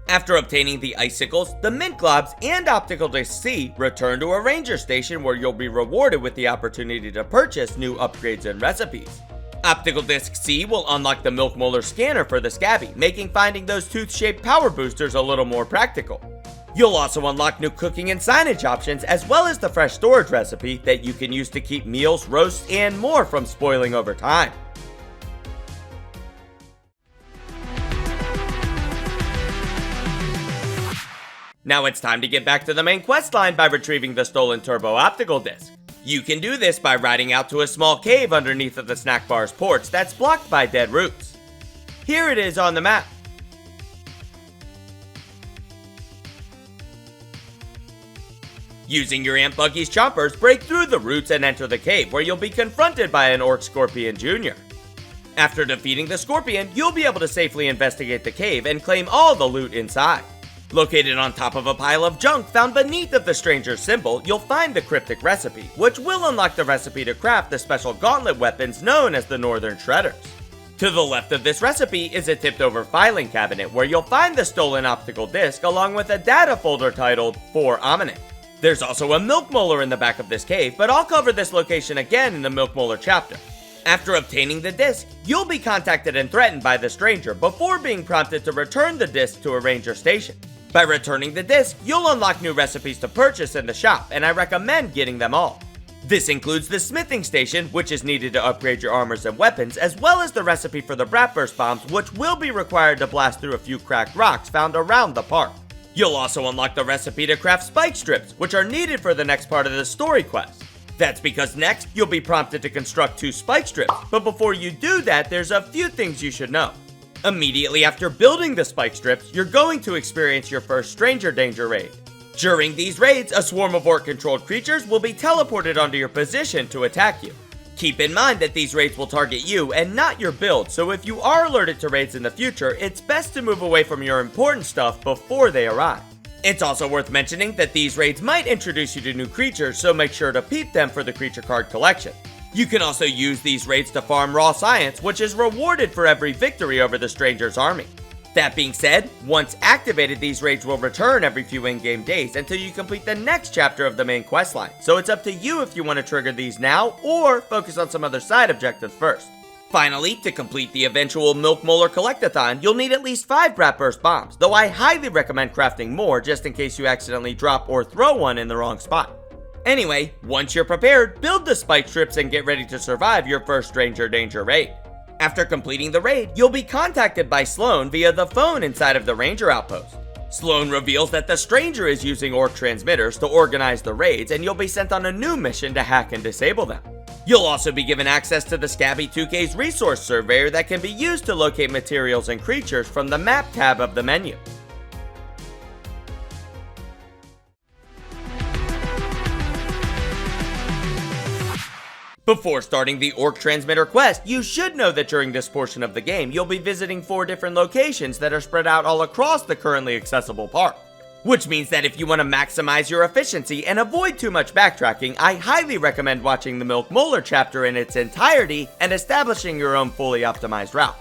After obtaining the icicles, the mint globs, and Optical Disc C, return to a ranger station where you'll be rewarded with the opportunity to purchase new upgrades and recipes. Optical Disc C will unlock the milk molar scanner for the Scabby, making finding those tooth-shaped power boosters a little more practical. You'll also unlock new cooking and signage options, as well as the fresh storage recipe that you can use to keep meals, roasts, and more from spoiling over time. Now it's time to get back to the main questline by retrieving the stolen Turbo Optical Disc. You can do this by riding out to a small cave underneath of the Snackbar's porch that's blocked by dead roots. Here it is on the map. Using your Aunt Buggy's chompers, break through the roots and enter the cave, where you'll be confronted by an Orc Scorpion Jr. After defeating the Scorpion, you'll be able to safely investigate the cave and claim all the loot inside. Located on top of a pile of junk found beneath of the stranger's symbol, you'll find the cryptic recipe, which will unlock the recipe to craft the special gauntlet weapons known as the Northern Shredders. To the left of this recipe is a tipped over filing cabinet where you'll find the stolen optical disc along with a data folder titled For Omni. There's also a milk molar in the back of this cave, but I'll cover this location again in the milk molar chapter. After obtaining the disc, you'll be contacted and threatened by the stranger before being prompted to return the disc to a ranger station. By returning the disc, you'll unlock new recipes to purchase in the shop, and I recommend getting them all. This includes the smithing station, which is needed to upgrade your armors and weapons, as well as the recipe for the Bratburst bombs, which will be required to blast through a few cracked rocks found around the park. You'll also unlock the recipe to craft spike strips, which are needed for the next part of the story quest. That's because next, you'll be prompted to construct 2 spike strips, but before you do that, there's a few things you should know. Immediately after building the spike strips, you're going to experience your first stranger danger raid. During these raids, a swarm of orc-controlled creatures will be teleported onto your position to attack you. Keep in mind that these raids will target you and not your build, so if you are alerted to raids in the future, it's best to move away from your important stuff before they arrive. It's also worth mentioning that these raids might introduce you to new creatures, so make sure to peep them for the creature card collection. You can also use these raids to farm raw science, which is rewarded for every victory over the stranger's army. That being said, once activated, these raids will return every few in-game days until you complete the next chapter of the main questline, so it's up to you if you want to trigger these now or focus on some other side objectives first. Finally, to complete the eventual Milk Molar collectathon, you'll need at least 5 Bratburst bombs, though I highly recommend crafting more just in case you accidentally drop or throw one in the wrong spot. Anyway, once you're prepared, build the spike strips and get ready to survive your first stranger danger raid. After completing the raid, you'll be contacted by Sloane via the phone inside of the ranger outpost. Sloane reveals that the stranger is using orc transmitters to organize the raids, and you'll be sent on a new mission to hack and disable them. You'll also be given access to the Scabby 2K's resource surveyor that can be used to locate materials and creatures from the map tab of the menu. Before starting the Orc Transmitter quest, you should know that during this portion of the game, you'll be visiting 4 different locations that are spread out all across the currently accessible park. Which means that if you want to maximize your efficiency and avoid too much backtracking, I highly recommend watching the Milk Molar chapter in its entirety and establishing your own fully optimized route.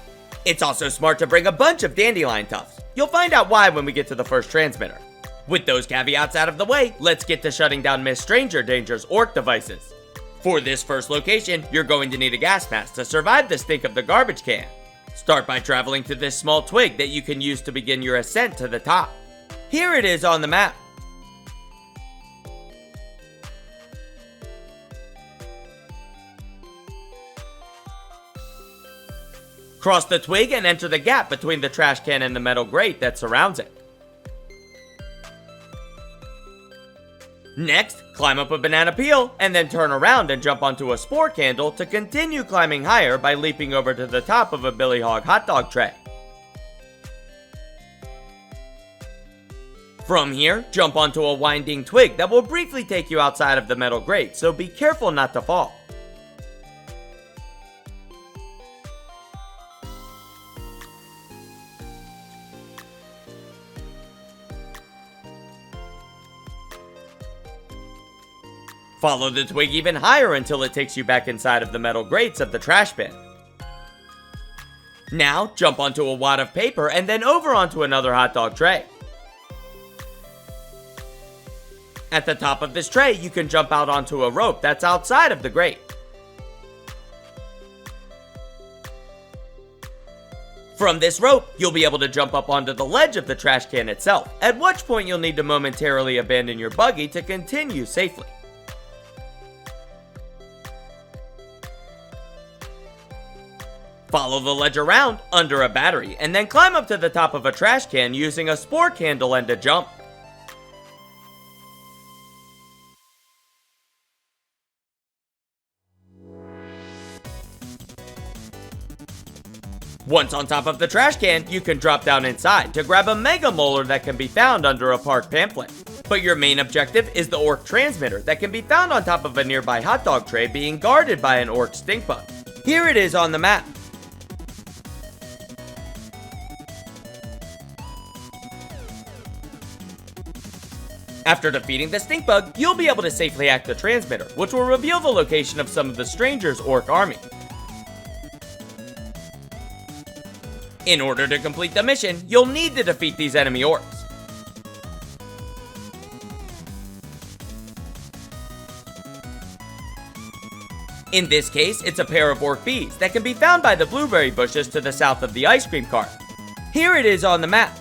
It's also smart to bring a bunch of dandelion tufts. You'll find out why when we get to the first transmitter. With those caveats out of the way, let's get to shutting down Miss Stranger Danger's orc devices. For this first location, you're going to need a gas mask to survive the stink of the garbage can. Start by traveling to this small twig that you can use to begin your ascent to the top. Here it is on the map. Cross the twig and enter the gap between the trash can and the metal grate that surrounds it. Next, climb up a banana peel, and then turn around and jump onto a spore candle to continue climbing higher by leaping over to the top of a Billy Hog hot dog tray. From here, jump onto a winding twig that will briefly take you outside of the metal grate, so be careful not to fall. Follow the twig even higher until it takes you back inside of the metal grates of the trash bin. Now, jump onto a wad of paper and then over onto another hot dog tray. At the top of this tray, you can jump out onto a rope that's outside of the grate. From this rope, you'll be able to jump up onto the ledge of the trash can itself, at which point you'll need to momentarily abandon your buggy to continue safely. Follow the ledge around under a battery, and then climb up to the top of a trash can using a spore candle and a jump. Once on top of the trash can, you can drop down inside to grab a Mega Molar that can be found under a park pamphlet. But your main objective is the orc transmitter that can be found on top of a nearby hot dog tray being guarded by an orc stink bug. Here it is on the map. After defeating the stink bug, you'll be able to safely hack the transmitter, which will reveal the location of some of the strangers' orc army. In order to complete the mission, you'll need to defeat these enemy orcs. In this case, it's a pair of orc bees that can be found by the blueberry bushes to the south of the ice cream cart. Here it is on the map.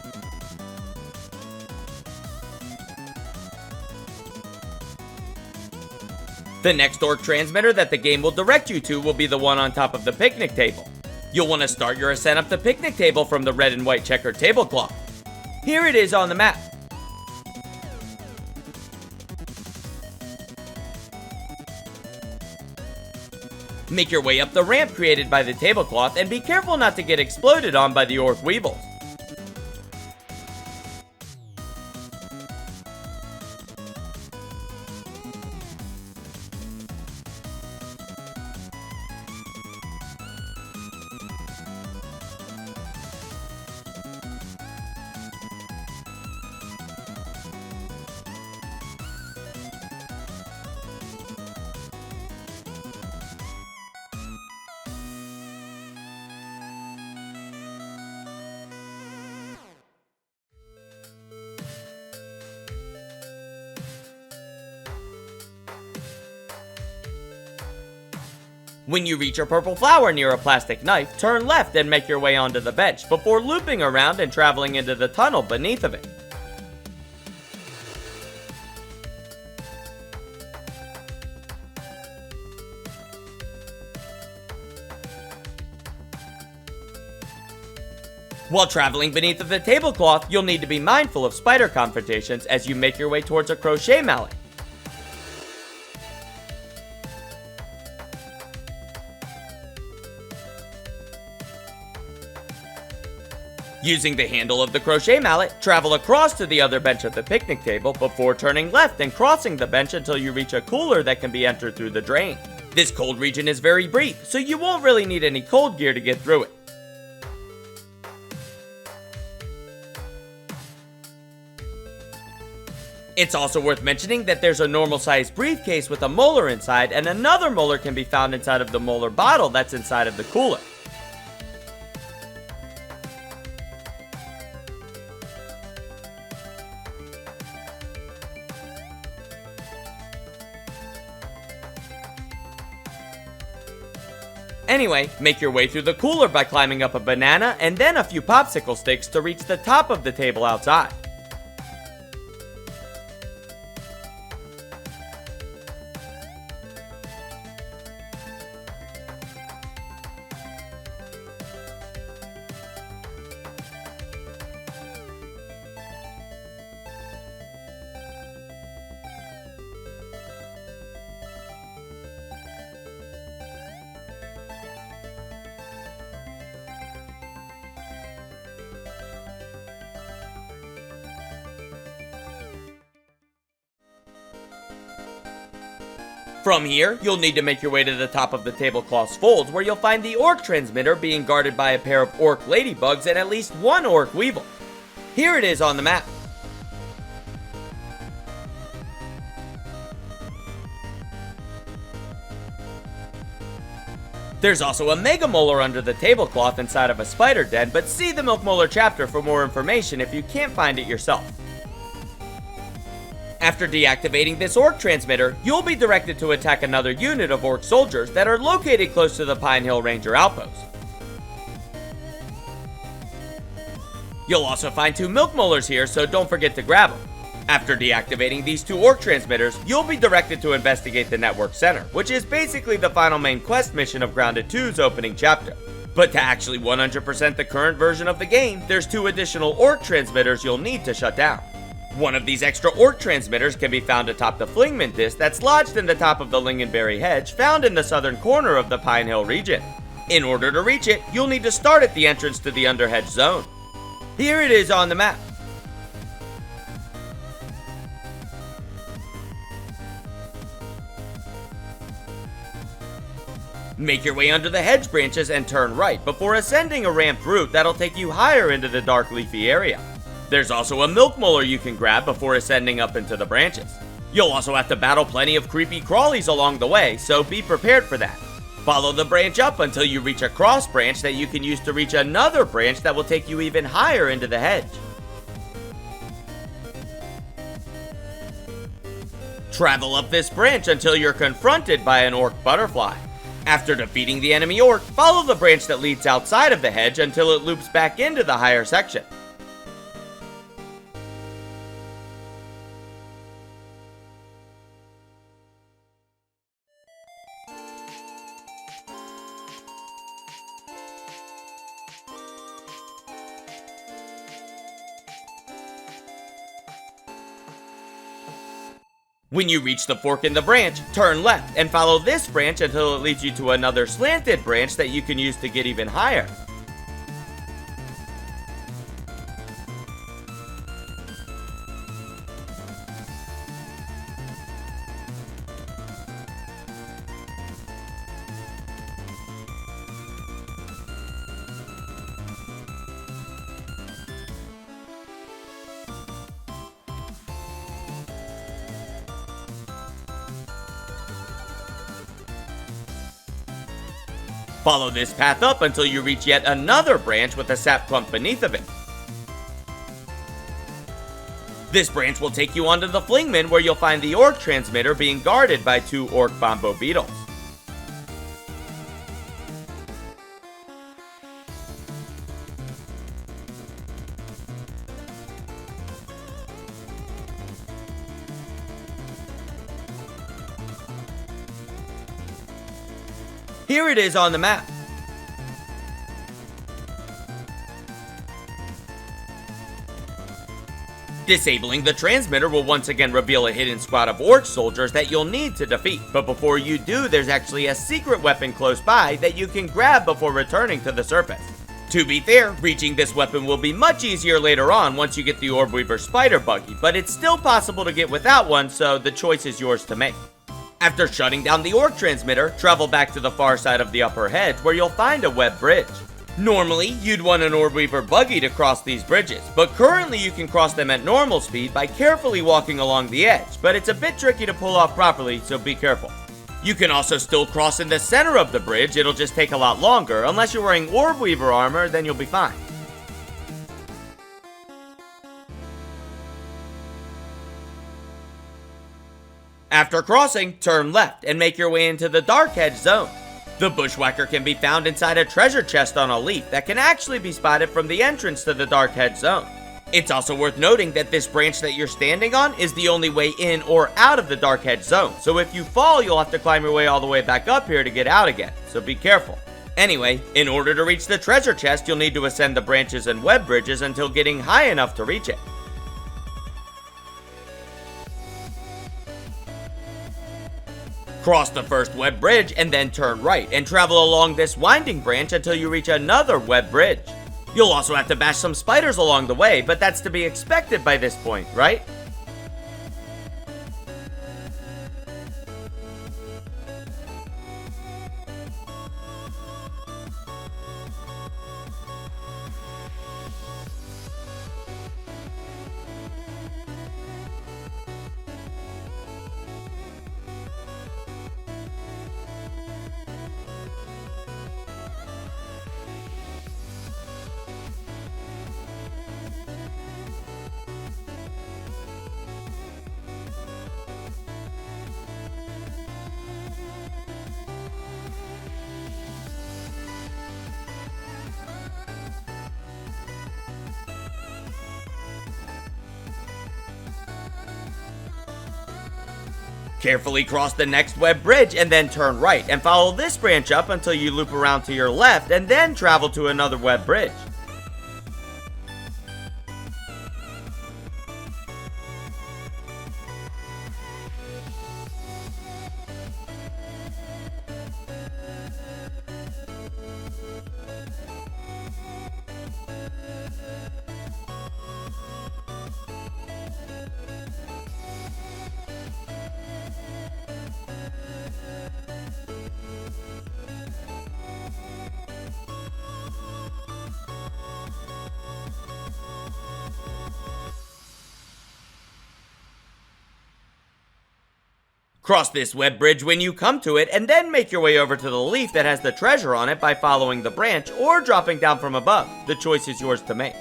The next orc transmitter that the game will direct you to will be the one on top of the picnic table. You'll want to start your ascent up the picnic table from the red and white checkered tablecloth. Here it is on the map. Make your way up the ramp created by the tablecloth and be careful not to get exploded on by the orc weevils. When you reach a purple flower near a plastic knife, turn left and make your way onto the bench before looping around and traveling into the tunnel beneath of it. While traveling beneath of the tablecloth, you'll need to be mindful of spider confrontations as you make your way towards a crochet mallet. Using the handle of the crochet mallet, travel across to the other bench at the picnic table before turning left and crossing the bench until you reach a cooler that can be entered through the drain. This cold region is very brief, so you won't really need any cold gear to get through it. It's also worth mentioning that there's a normal-sized briefcase with a molar inside, and another molar can be found inside of the molar bottle that's inside of the cooler. Anyway, make your way through the cooler by climbing up a banana and then a few popsicle sticks to reach the top of the table outside. From here, you'll need to make your way to the top of the tablecloth's folds, where you'll find the orc transmitter being guarded by a pair of orc ladybugs and at least one orc weevil. Here it is on the map. There's also a Mega Molar under the tablecloth inside of a spider den, but see the Milk Molar chapter for more information if you can't find it yourself. After deactivating this orc transmitter, you'll be directed to attack another unit of orc soldiers that are located close to the Pine Hill Ranger Outpost. You'll also find 2 Milk Molars here, so don't forget to grab them. After deactivating these 2 orc transmitters, you'll be directed to investigate the network center, which is basically the final main quest mission of Grounded 2's opening chapter. But to actually 100% the current version of the game, there's 2 additional orc transmitters you'll need to shut down. One of these extra orc transmitters can be found atop the Flingman disc that's lodged in the top of the Lingonberry hedge found in the southern corner of the Pine Hill region. In order to reach it, you'll need to start at the entrance to the Underhedge zone. Here it is on the map. Make your way under the hedge branches and turn right before ascending a ramped route that'll take you higher into the dark leafy area. There's also a Milk Molar you can grab before ascending up into the branches. You'll also have to battle plenty of creepy crawlies along the way, so be prepared for that. Follow the branch up until you reach a cross branch that you can use to reach another branch that will take you even higher into the hedge. Travel up this branch until you're confronted by an orc butterfly. After defeating the enemy orc, follow the branch that leads outside of the hedge until it loops back into the higher section. When you reach the fork in the branch, turn left and follow this branch until it leads you to another slanted branch that you can use to get even higher. Follow this path up until you reach yet another branch with a sap clump beneath of it. This branch will take you onto the Flingman, where you'll find the orc transmitter being guarded by 2 orc bombo beetles. Here it is on the map. Disabling the transmitter will once again reveal a hidden squad of orc soldiers that you'll need to defeat, but before you do, there's actually a secret weapon close by that you can grab before returning to the surface. To be fair, reaching this weapon will be much easier later on once you get the Orbweaver Spider Buggy, but it's still possible to get without one, so the choice is yours to make. After shutting down the orc transmitter, travel back to the far side of the upper hedge where you'll find a web bridge. Normally, you'd want an Orbweaver buggy to cross these bridges, but currently you can cross them at normal speed by carefully walking along the edge, but it's a bit tricky to pull off properly, so be careful. You can also still cross in the center of the bridge, it'll just take a lot longer. Unless you're wearing Orbweaver armor, then you'll be fine. After crossing, turn left and make your way into the Dark Hedge zone. The Bushwhacker can be found inside a treasure chest on a leaf that can actually be spotted from the entrance to the Dark Hedge zone. It's also worth noting that this branch that you're standing on is the only way in or out of the Dark Hedge zone, so if you fall, you'll have to climb your way all the way back up here to get out again, so be careful. Anyway, in order to reach the treasure chest, you'll need to ascend the branches and web bridges until getting high enough to reach it. Cross the first web bridge and then turn right and travel along this winding branch until you reach another web bridge. You'll also have to bash some spiders along the way, but that's to be expected by this point, right? Carefully cross the next web bridge and then turn right and follow this branch up until you loop around to your left and then travel to another web bridge. Cross this web bridge when you come to it, and then make your way over to the leaf that has the treasure on it by following the branch or dropping down from above. The choice is yours to make.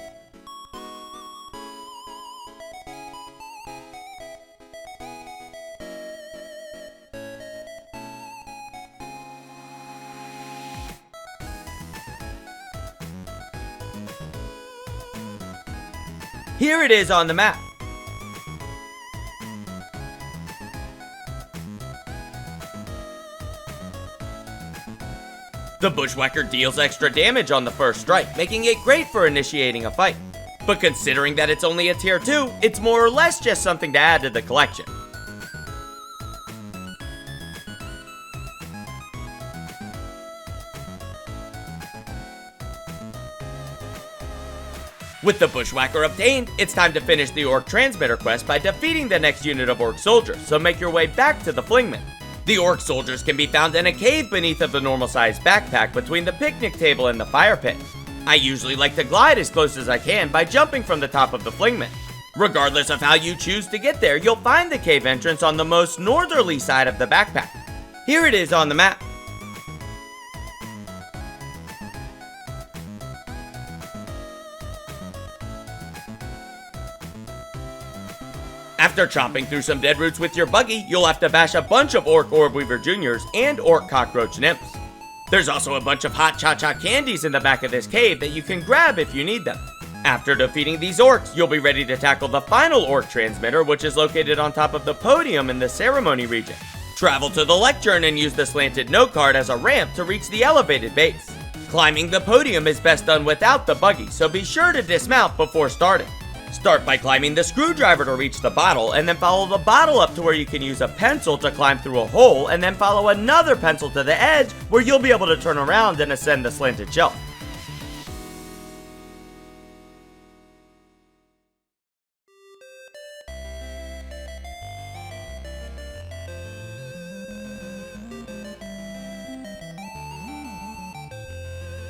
Here it is on the map. The Bushwhacker deals extra damage on the first strike, making it great for initiating a fight. But considering that it's only a tier 2, it's more or less just something to add to the collection. With the Bushwhacker obtained, it's time to finish the Orc Transmitter quest by defeating the next unit of Orc soldiers, so make your way back to the Flingman. The Orc soldiers can be found in a cave beneath of the normal sized backpack between the picnic table and the fire pit. I usually like to glide as close as I can by jumping from the top of the Flingman. Regardless of how you choose to get there, you'll find the cave entrance on the most northerly side of the backpack. Here it is on the map. After chopping through some dead roots with your buggy, you'll have to bash a bunch of Orc Orbweaver Juniors and Orc Cockroach Nymphs. There's also a bunch of hot cha-cha candies in the back of this cave that you can grab if you need them. After defeating these Orcs, you'll be ready to tackle the final Orc Transmitter, which is located on top of the podium in the Ceremony region. Travel to the lectern and use the slanted note card as a ramp to reach the elevated base. Climbing the podium is best done without the buggy, so be sure to dismount before starting. Start by climbing the screwdriver to reach the bottle, and then follow the bottle up to where you can use a pencil to climb through a hole, and then follow another pencil to the edge where you'll be able to turn around and ascend the slanted shelf.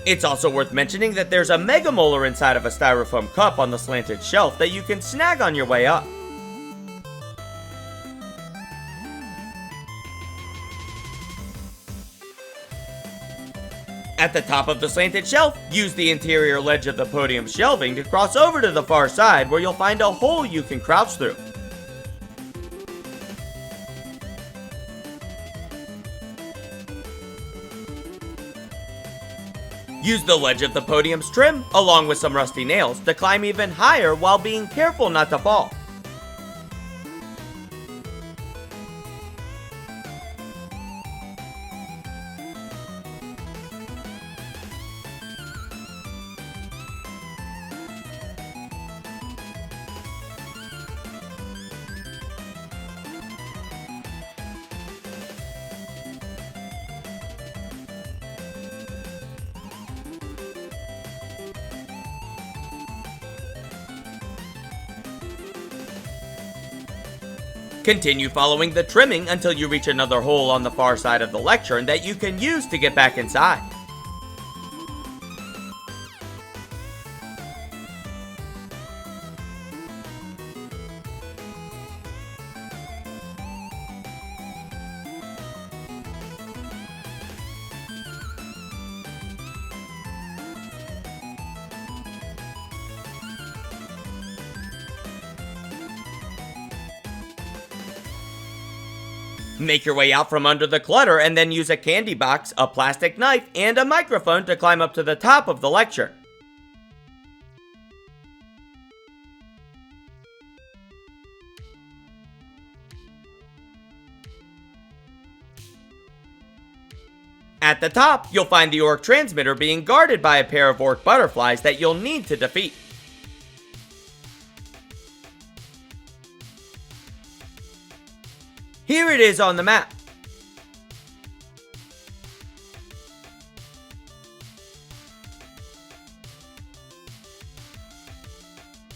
It's also worth mentioning that there's a Mega Molar inside of a styrofoam cup on the slanted shelf that you can snag on your way up. At the top of the slanted shelf, use the interior ledge of the podium shelving to cross over to the far side where you'll find a hole you can crouch through. Use the ledge of the podium's trim, along with some rusty nails, to climb even higher while being careful not to fall. Continue following the trimming until you reach another hole on the far side of the lectern that you can use to get back inside. Make your way out from under the clutter and then use a candy box, a plastic knife, and a microphone to climb up to the top of the lectern. At the top, you'll find the orc transmitter being guarded by a pair of orc butterflies that you'll need to defeat. Here it is on the map.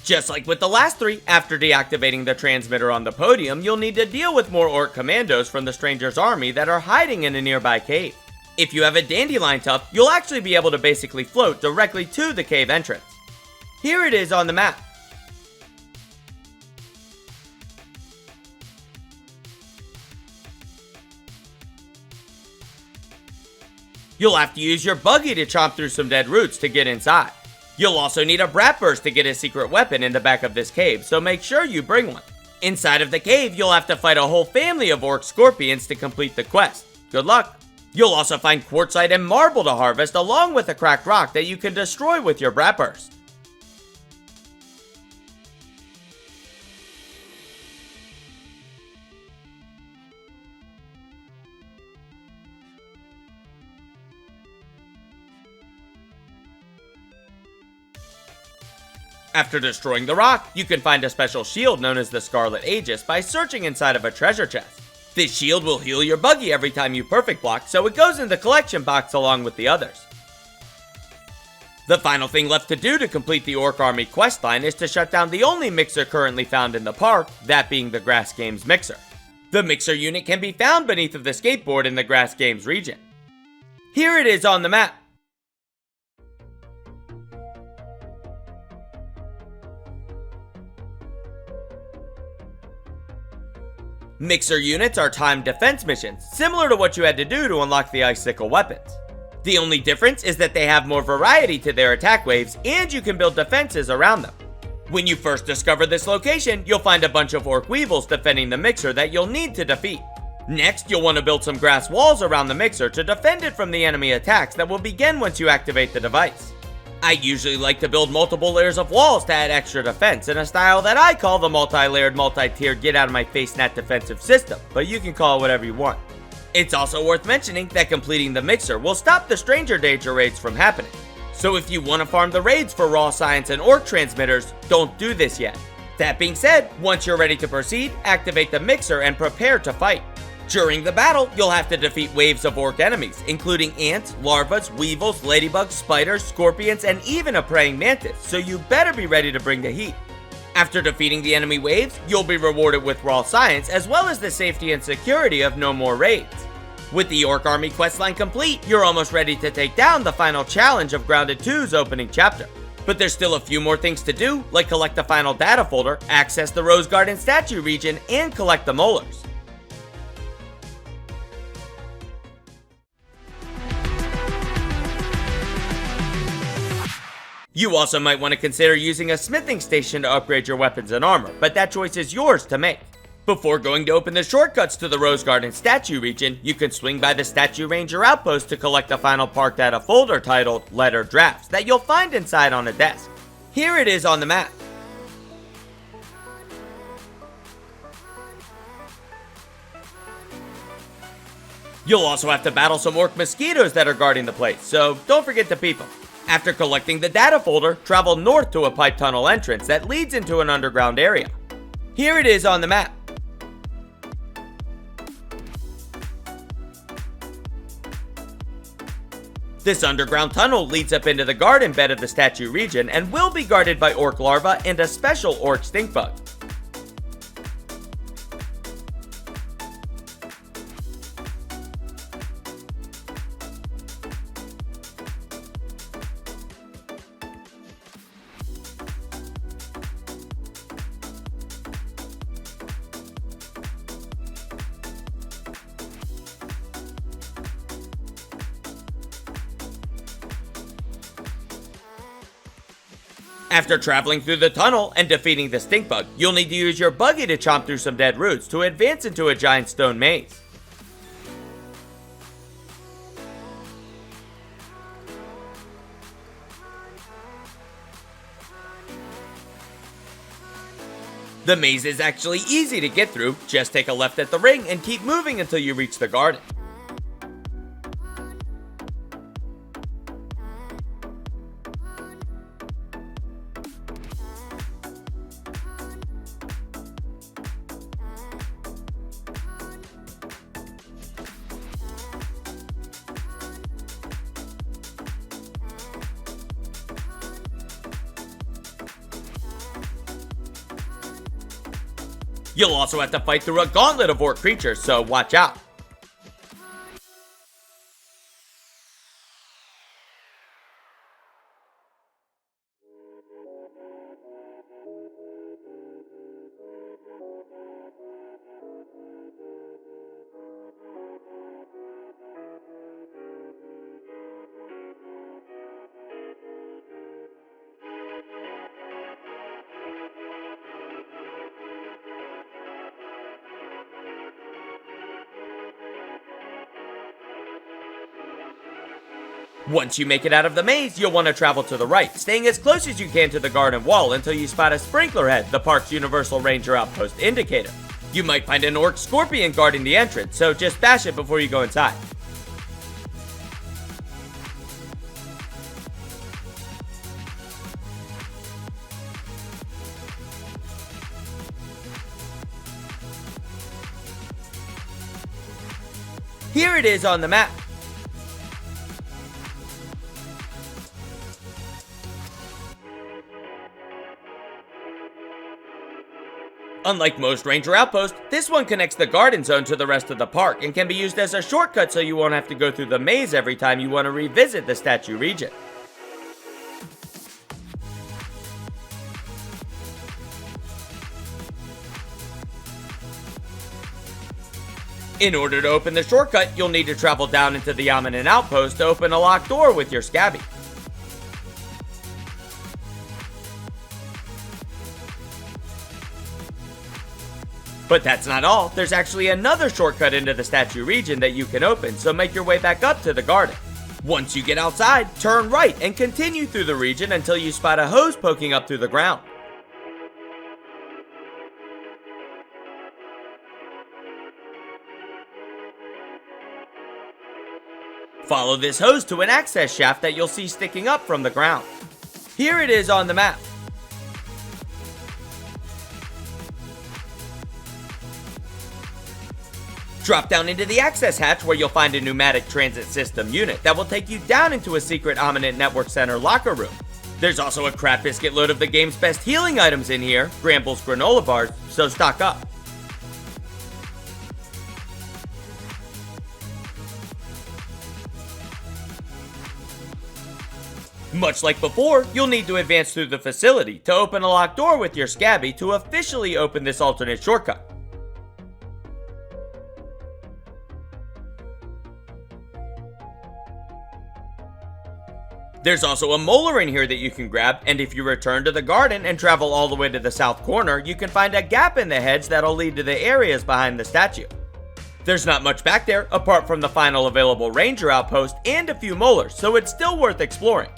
Just like with the last three, after deactivating the transmitter on the podium, you'll need to deal with more orc commandos from the stranger's army that are hiding in a nearby cave. If you have a dandelion tuft, you'll actually be able to basically float directly to the cave entrance. Here it is on the map. You'll have to use your buggy to chomp through some dead roots to get inside. You'll also need a brat burst to get a secret weapon in the back of this cave, so make sure you bring one. Inside of the cave, you'll have to fight a whole family of orc scorpions to complete the quest. Good luck! You'll also find quartzite and marble to harvest along with a cracked rock that you can destroy with your brat burst. After destroying the rock, you can find a special shield known as the Scarlet Aegis by searching inside of a treasure chest. This shield will heal your buggy every time you perfect block, so it goes in the collection box along with the others. The final thing left to do to complete the Orc Army questline is to shut down the only mixer currently found in the park, that being the Grass Games mixer. The mixer unit can be found beneath of the skateboard in the Grass Games region. Here it is on the map. Mixer units are timed defense missions, similar to what you had to do to unlock the icicle weapons. The only difference is that they have more variety to their attack waves, and you can build defenses around them. When you first discover this location, you'll find a bunch of orc weevils defending the mixer that you'll need to defeat. Next, you'll want to build some grass walls around the mixer to defend it from the enemy attacks that will begin once you activate the device. I usually like to build multiple layers of walls to add extra defense in a style that I call the multi-layered, multi-tiered get out of my face net defensive system, but you can call it whatever you want. It's also worth mentioning that completing the mixer will stop the stranger danger raids from happening. So if you want to farm the raids for raw science and orc transmitters, don't do this yet. That being said, once you're ready to proceed, activate the mixer and prepare to fight. During the battle, you'll have to defeat waves of orc enemies, including ants, larvas, weevils, ladybugs, spiders, scorpions, and even a praying mantis, so you better be ready to bring the heat. After defeating the enemy waves, you'll be rewarded with raw science as well as the safety and security of no more raids. With the Orc Army questline complete, you're almost ready to take down the final challenge of Grounded 2's opening chapter. But there's still a few more things to do, like collect the final data folder, access the Rose Garden statue region, and collect the Molars. You also might want to consider using a smithing station to upgrade your weapons and armor, but that choice is yours to make. Before going to open the shortcuts to the Rose Garden statue region, you can swing by the Statue Ranger Outpost to collect the final park data folder titled Letter Drafts that you'll find inside on a desk. Here it is on the map. You'll also have to battle some orc mosquitoes that are guarding the place, so don't forget to peep them. After collecting the data folder, travel north to a pipe tunnel entrance that leads into an underground area. Here it is on the map. This underground tunnel leads up into the garden bed of the statue region and will be guarded by orc larvae and a special orc stink bug. After traveling through the tunnel and defeating the stink bug, you'll need to use your buggy to chomp through some dead roots to advance into a giant stone maze. The maze is actually easy to get through, just take a left at the ring and keep moving until you reach the garden. You'll also have to fight through a gauntlet of orc creatures, so watch out. Once you make it out of the maze, you'll want to travel to the right, staying as close as you can to the garden wall until you spot a sprinkler head, the park's universal ranger outpost indicator. You might find an orc scorpion guarding the entrance, so just bash it before you go inside. Here it is on the map. Unlike most ranger outposts, this one connects the garden zone to the rest of the park and can be used as a shortcut so you won't have to go through the maze every time you want to revisit the statue region. In order to open the shortcut, you'll need to travel down into the Omni-Shovel outpost to open a locked door with your scabby. But that's not all, there's actually another shortcut into the statue region that you can open, so make your way back up to the garden. Once you get outside, turn right and continue through the region until you spot a hose poking up through the ground. Follow this hose to an access shaft that you'll see sticking up from the ground. Here it is on the map. Drop down into the access hatch where you'll find a pneumatic transit system unit that will take you down into a secret Omni Network Center locker room. There's also a crap biscuit load of the game's best healing items in here, Gramble's granola bars, so stock up. Much like before, you'll need to advance through the facility to open a locked door with your scabby to officially open this alternate shortcut. There's also a Molar in here that you can grab, and if you return to the garden and travel all the way to the south corner, you can find a gap in the hedge that'll lead to the areas behind the statue. There's not much back there, apart from the final available ranger outpost and a few molars, so it's still worth exploring.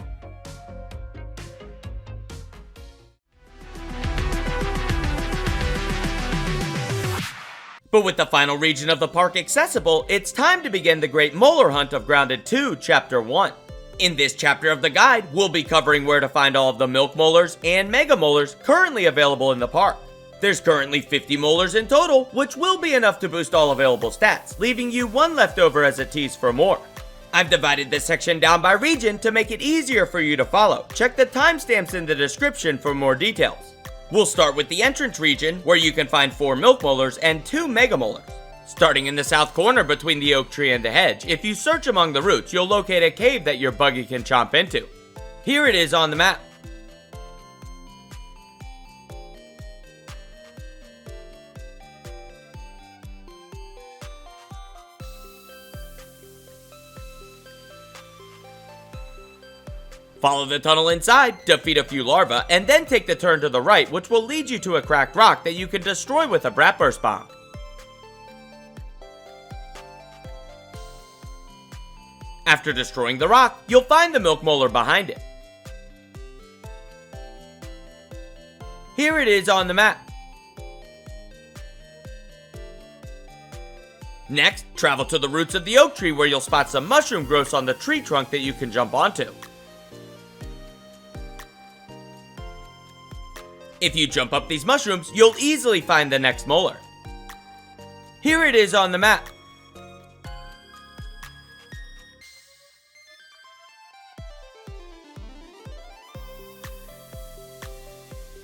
But with the final region of the park accessible, it's time to begin the Great Molar Hunt of Grounded 2, Chapter 1. In this chapter of the guide, we'll be covering where to find all of the milk molars and mega molars currently available in the park. There's currently 50 molars in total, which will be enough to boost all available stats, leaving you one left over as a tease for more. I've divided this section down by region to make it easier for you to follow. Check the timestamps in the description for more details. We'll start with the entrance region, where you can find 4 milk molars and 2 mega molars. Starting in the south corner between the oak tree and the hedge, if you search among the roots, you'll locate a cave that your buggy can chomp into. Here it is on the map. Follow the tunnel inside, defeat a few larvae, and then take the turn to the right, which will lead you to a cracked rock that you can destroy with a Bratburst bomb. After destroying the rock, you'll find the milk molar behind it. Here it is on the map. Next, travel to the roots of the oak tree where you'll spot some mushroom growths on the tree trunk that you can jump onto. If you jump up these mushrooms, you'll easily find the next molar. Here it is on the map.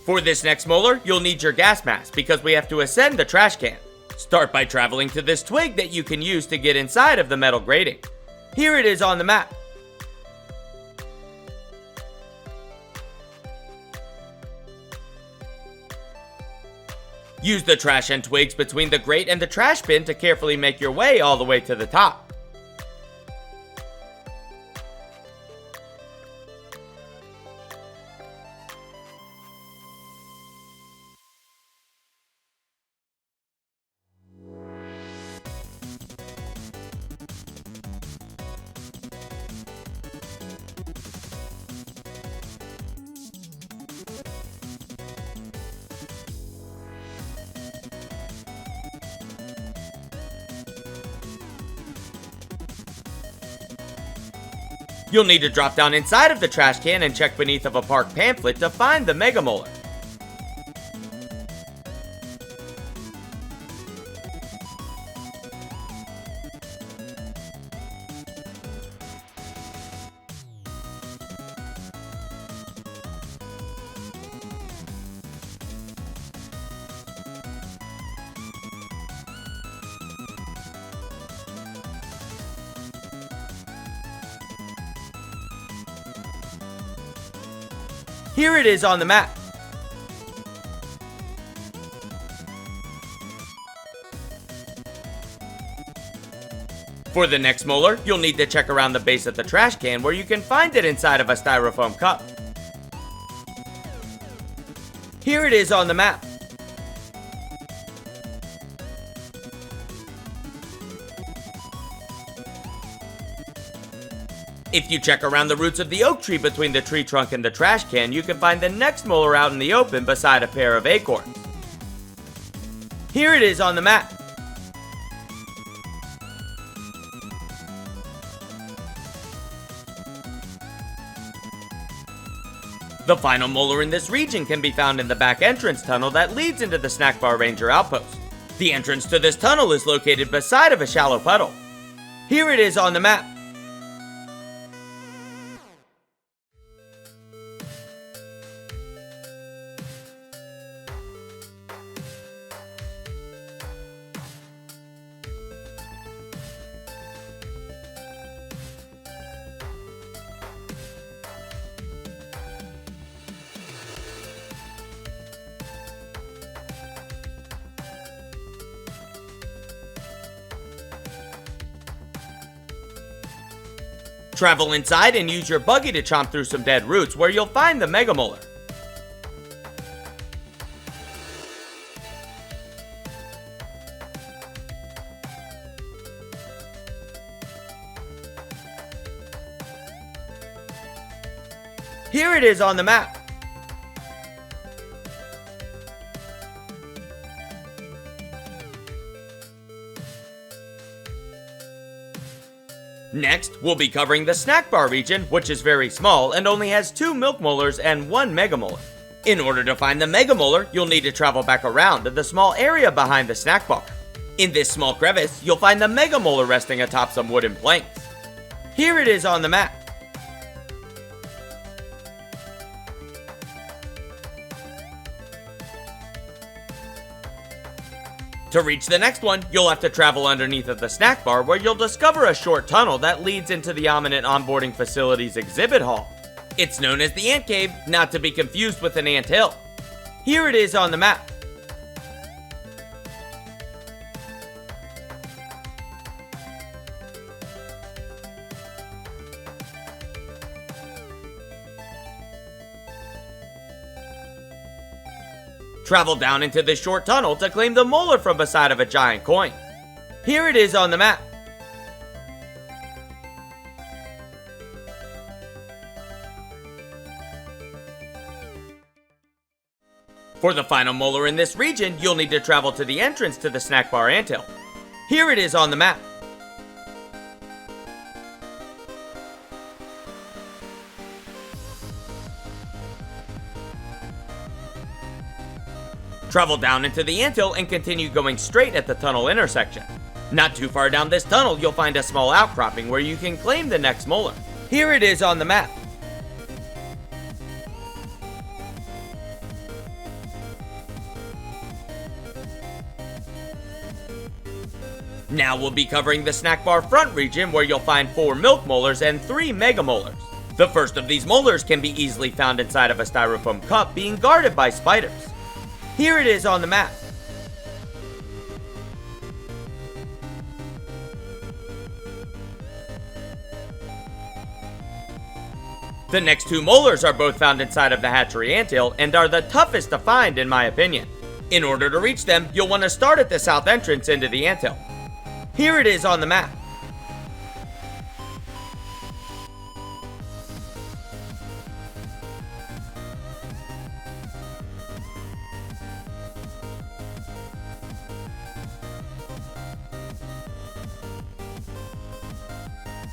For this next molar, you'll need your gas mask because we have to ascend the trash can. Start by traveling to this twig that you can use to get inside of the metal grating. Here it is on the map. Use the trash and twigs between the grate and the trash bin to carefully make your way all the way to the top. You'll need to drop down inside of the trash can and check beneath of a park pamphlet to find the Mega Molar. Here it is on the map. For the next molar, you'll need to check around the base of the trash can where you can find it inside of a styrofoam cup. Here it is on the map. If you check around the roots of the oak tree between the tree trunk and the trash can, you can find the next molar out in the open beside a pair of acorns. Here it is on the map. The final molar in this region can be found in the back entrance tunnel that leads into the Snackbar Ranger Outpost. The entrance to this tunnel is located beside of a shallow puddle. Here it is on the map. Travel inside and use your buggy to chomp through some dead roots where you'll find the Mega Molar. Here it is on the map. Next, we'll be covering the Snackbar region, which is very small and only has 2 milk molars and 1 Mega Molar. In order to find the Mega Molar, you'll need to travel back around to the small area behind the snack bar. In this small crevice, you'll find the Mega Molar resting atop some wooden planks. Here it is on the map. To reach the next one, you'll have to travel underneath of the snack bar where you'll discover a short tunnel that leads into the Ominent Onboarding Facility's exhibit hall. It's known as the Ant Cave, not to be confused with an Anthill. Here it is on the map. Travel down into this short tunnel to claim the Molar from beside of a giant coin. Here it is on the map. For the final Molar in this region, you'll need to travel to the entrance to the Snackbar Anthill. Here it is on the map. Travel down into the Anthill and continue going straight at the tunnel intersection. Not too far down this tunnel, you'll find a small outcropping where you can claim the next Molar. Here it is on the map. Now we'll be covering the Snackbar front region where you'll find 4 milk molars and 3 mega molars. The first of these molars can be easily found inside of a styrofoam cup being guarded by spiders. Here it is on the map. The next 2 molars are both found inside of the hatchery anthill and are the toughest to find in my opinion. In order to reach them, you'll want to start at the south entrance into the anthill. Here it is on the map.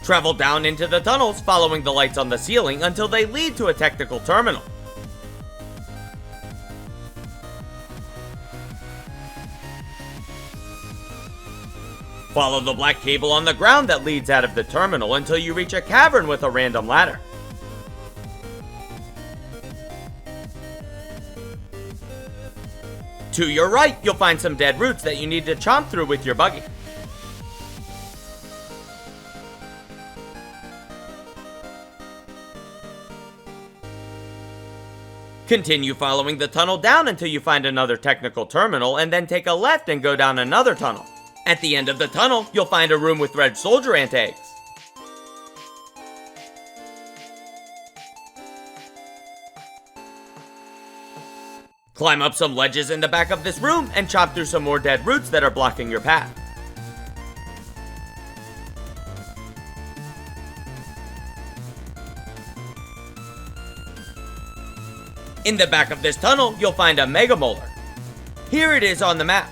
Travel down into the tunnels following the lights on the ceiling until they lead to a technical terminal. Follow the black cable on the ground that leads out of the terminal until you reach a cavern with a random ladder. To your right, you'll find some dead roots that you need to chomp through with your buggy. Continue following the tunnel down until you find another technical terminal and then take a left and go down another tunnel. At the end of the tunnel, you'll find a room with red soldier ant eggs. Climb up some ledges in the back of this room and chop through some more dead roots that are blocking your path. In the back of this tunnel, you'll find a mega molar. Here it is on the map.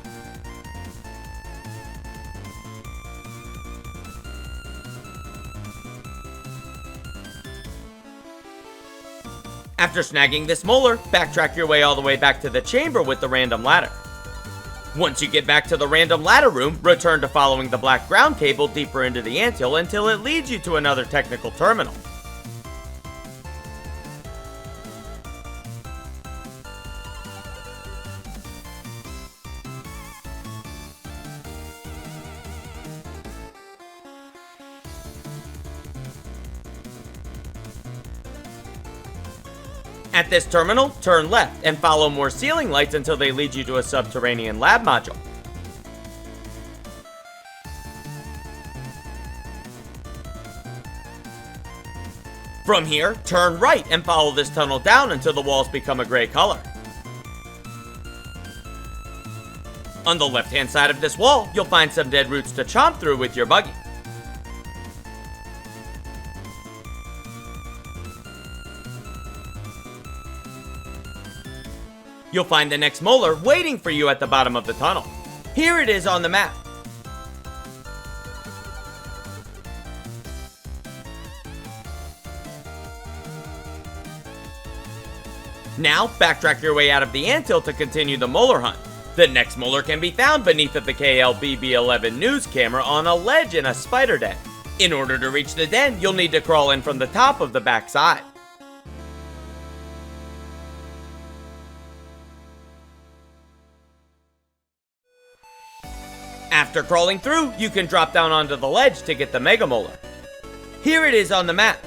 After snagging this molar, backtrack your way all the way back to the chamber with the random ladder. Once you get back to the random ladder room, return to following the black ground cable deeper into the anthill until it leads you to another technical terminal. At this terminal, turn left and follow more ceiling lights until they lead you to a subterranean lab module. From here, turn right and follow this tunnel down until the walls become a gray color. On the left-hand side of this wall, you'll find some dead roots to chomp through with your buggy. You'll find the next molar waiting for you at the bottom of the tunnel. Here it is on the map. Now, backtrack your way out of the anthill to continue the molar hunt. The next molar can be found beneath of the KLBB11 news camera on a ledge in a spider den. In order to reach the den, you'll need to crawl in from the top of the back side. After crawling through, you can drop down onto the ledge to get the Mega Molar. Here it is on the map.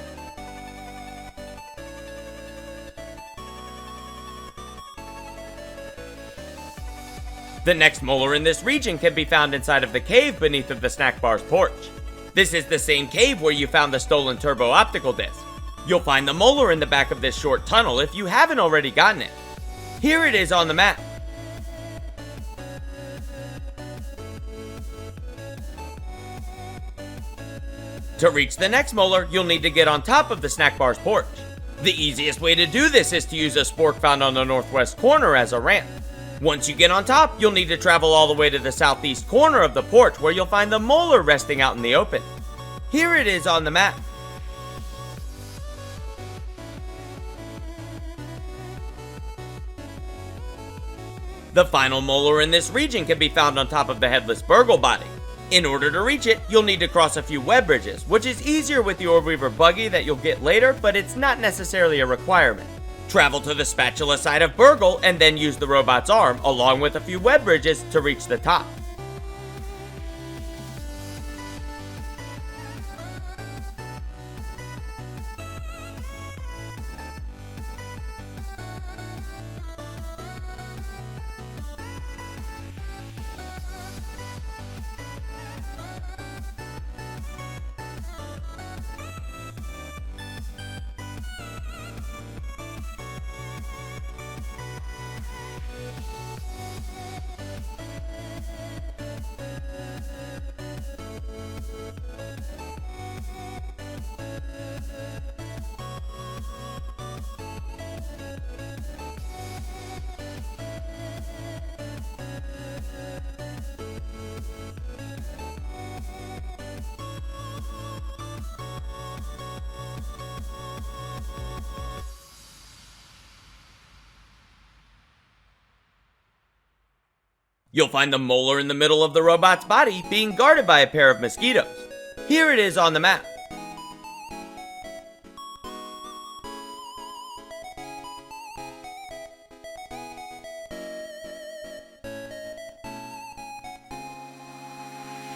The next molar in this region can be found inside of the cave beneath of the Snackbar's porch. This is the same cave where you found the stolen Turbo Optical disc. You'll find the molar in the back of this short tunnel if you haven't already gotten it. Here it is on the map. To reach the next molar, you'll need to get on top of the Snackbar's porch. The easiest way to do this is to use a spork found on the northwest corner as a ramp. Once you get on top, you'll need to travel all the way to the southeast corner of the porch where you'll find the molar resting out in the open. Here it is on the map. The final molar in this region can be found on top of the headless burgle body. In order to reach it, you'll need to cross a few web bridges, which is easier with the Orb-Weaver Buggy that you'll get later, but it's not necessarily a requirement. Travel to the spatula side of Burgle and then use the robot's arm, along with a few web bridges, to reach the top. You'll find the molar in the middle of the robot's body, being guarded by a pair of mosquitoes. Here it is on the map.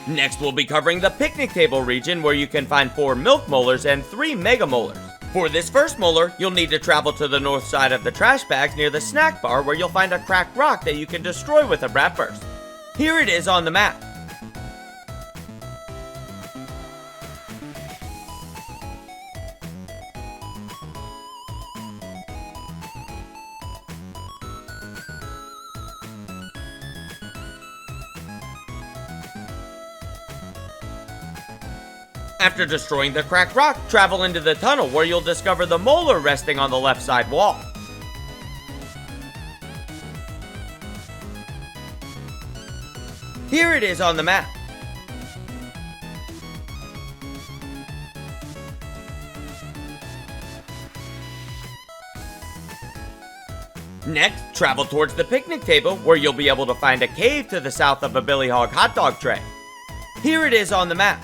Next, we'll be covering the picnic table region, where you can find 4 milk molars and 3 mega molars. For this first molar, you'll need to travel to the north side of the trash bags near the snack bar, where you'll find a cracked rock that you can destroy with a brat burst. Here it is on the map. After destroying the cracked rock, travel into the tunnel where you'll discover the molar resting on the left side wall. Here it is on the map. Next, travel towards the picnic table where you'll be able to find a cave to the south of a Billy Hog hot dog tray. Here it is on the map.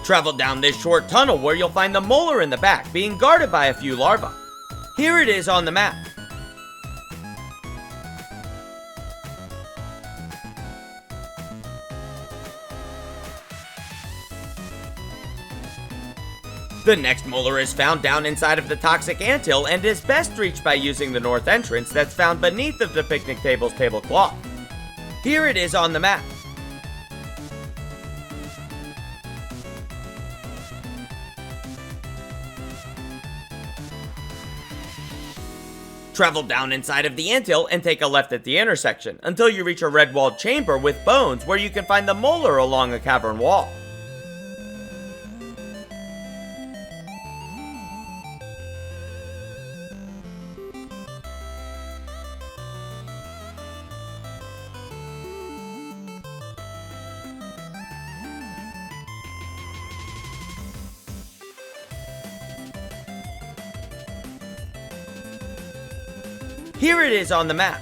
Travel down this short tunnel where you'll find the molar in the back, being guarded by a few larvae. Here it is on the map. The next molar is found down inside of the toxic anthill and is best reached by using the north entrance that's found beneath of the picnic table's tablecloth. Here it is on the map. Travel down inside of the anthill and take a left at the intersection until you reach a red-walled chamber with bones where you can find the molar along a cavern wall. Here it is on the map.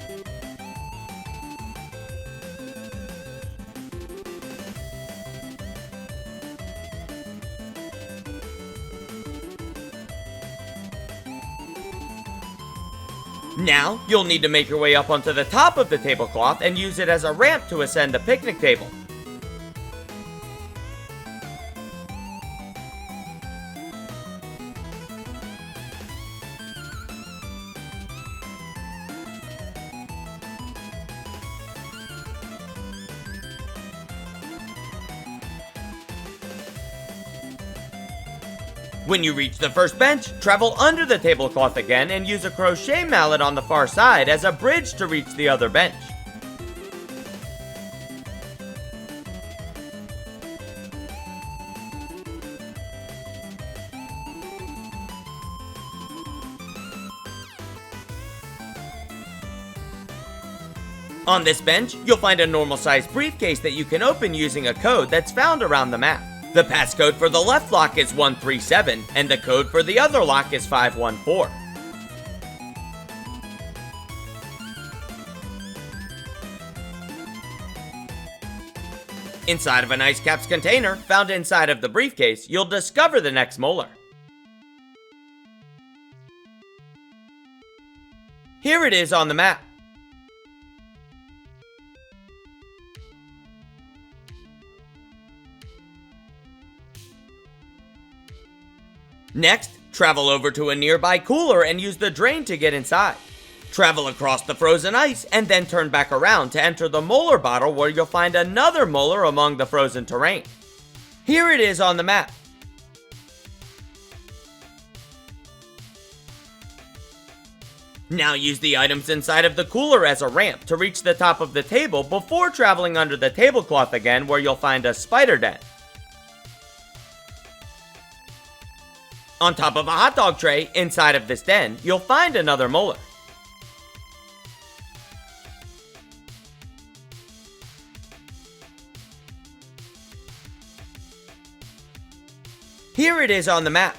Now, you'll need to make your way up onto the top of the tablecloth and use it as a ramp to ascend the picnic table. When you reach the first bench, travel under the tablecloth again and use a crochet mallet on the far side as a bridge to reach the other bench. On this bench, you'll find a normal-sized briefcase that you can open using a code that's found around the map. The passcode for the left lock is 137, and the code for the other lock is 514. Inside of an ice caps container, found inside of the briefcase, you'll discover the next molar. Here it is on the map. Next, travel over to a nearby cooler and use the drain to get inside. Travel across the frozen ice and then turn back around to enter the molar bottle where you'll find another molar among the frozen terrain. Here it is on the map. Now use the items inside of the cooler as a ramp to reach the top of the table before traveling under the tablecloth again where you'll find a spider den. On top of a hot dog tray, inside of this den, you'll find another molar. Here it is on the map.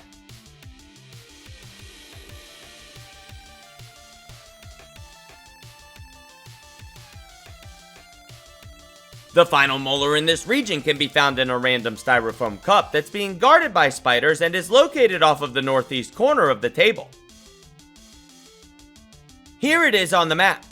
The final molar in this region can be found in a random styrofoam cup that's being guarded by spiders and is located off of the northeast corner of the table. Here it is on the map.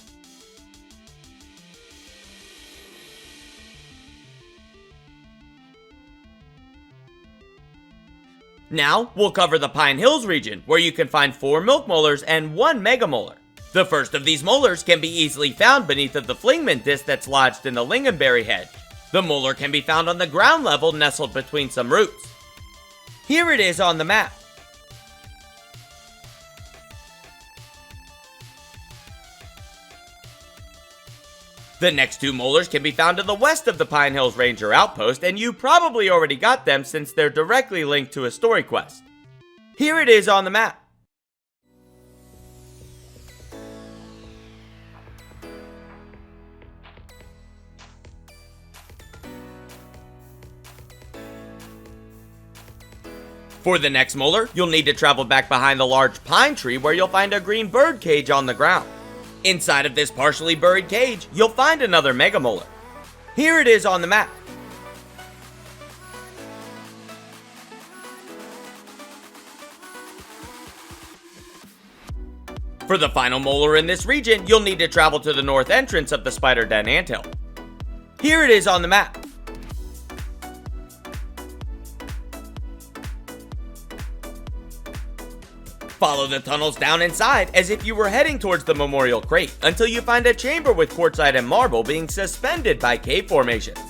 Now, we'll cover the Pine Hills region, where you can find 4 milk molars and 1 mega molar. The first of these molars can be easily found beneath of the flingman disc that's lodged in the lingonberry hedge. The molar can be found on the ground level nestled between some roots. Here it is on the map. The next 2 molars can be found to the west of the Pine Hills Ranger Outpost, and you probably already got them since they're directly linked to a story quest. Here it is on the map. For the next molar, you'll need to travel back behind the large pine tree where you'll find a green bird cage on the ground. Inside of this partially buried cage, you'll find another mega molar. Here it is on the map. For the final molar in this region, you'll need to travel to the north entrance of the Spider Den Anthill. Here it is on the map. Follow the tunnels down inside as if you were heading towards the memorial crate until you find a chamber with quartzite and marble being suspended by cave formations.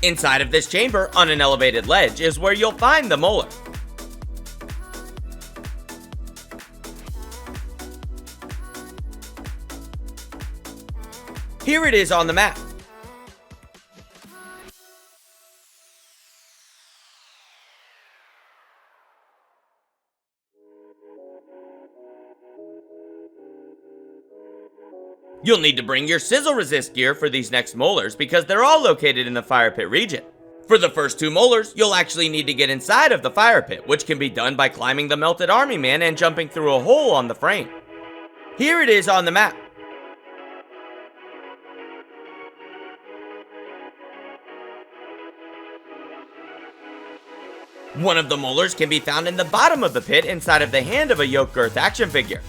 Inside of this chamber, on an elevated ledge, is where you'll find the molar. Here it is on the map. You'll need to bring your sizzle resist gear for these next molars because they're all located in the fire pit region. For the first 2 molars, you'll actually need to get inside of the fire pit, which can be done by climbing the melted army man and jumping through a hole on the frame. Here it is on the map. One of the molars can be found in the bottom of the pit inside of the hand of a yoke girth action figure.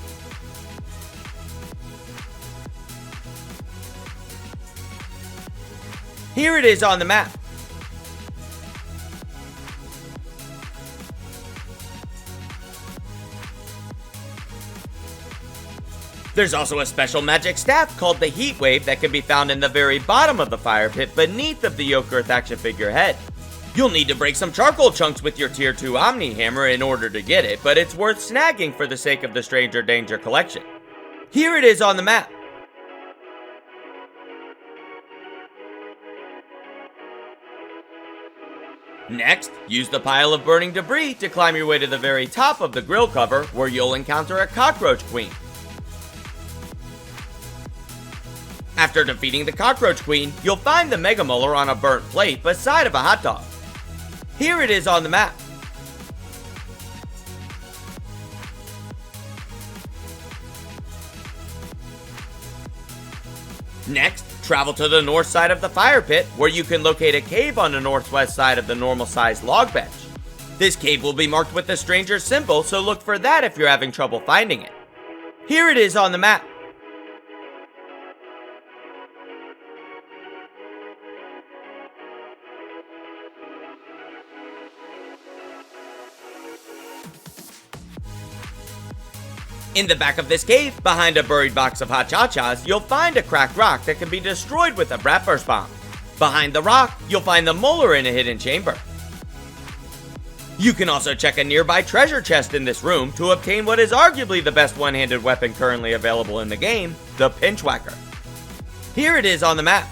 Here it is on the map. There's also a special magic staff called the Heat Wave that can be found in the very bottom of the fire pit beneath of the yoke girth action figure head. You'll need to break some charcoal chunks with your tier 2 Omni hammer in order to get it, but it's worth snagging for the sake of the Stranger Danger collection. Here it is on the map. Next, use the pile of burning debris to climb your way to the very top of the grill cover, where you'll encounter a cockroach queen. After defeating the cockroach queen, you'll find the Mega Molar on a burnt plate beside of a hot dog. Here it is on the map. Next, travel to the north side of the fire pit, where you can locate a cave on the northwest side of the normal sized log bench. This cave will be marked with the stranger symbol, so look for that if you're having trouble finding it. Here it is on the map. In the back of this cave, behind a buried box of hot cha-chas, you'll find a cracked rock that can be destroyed with a Bratburst bomb. Behind the rock, you'll find the molar in a hidden chamber. You can also check a nearby treasure chest in this room to obtain what is arguably the best one-handed weapon currently available in the game, the Pinchwhacker. Here it is on the map.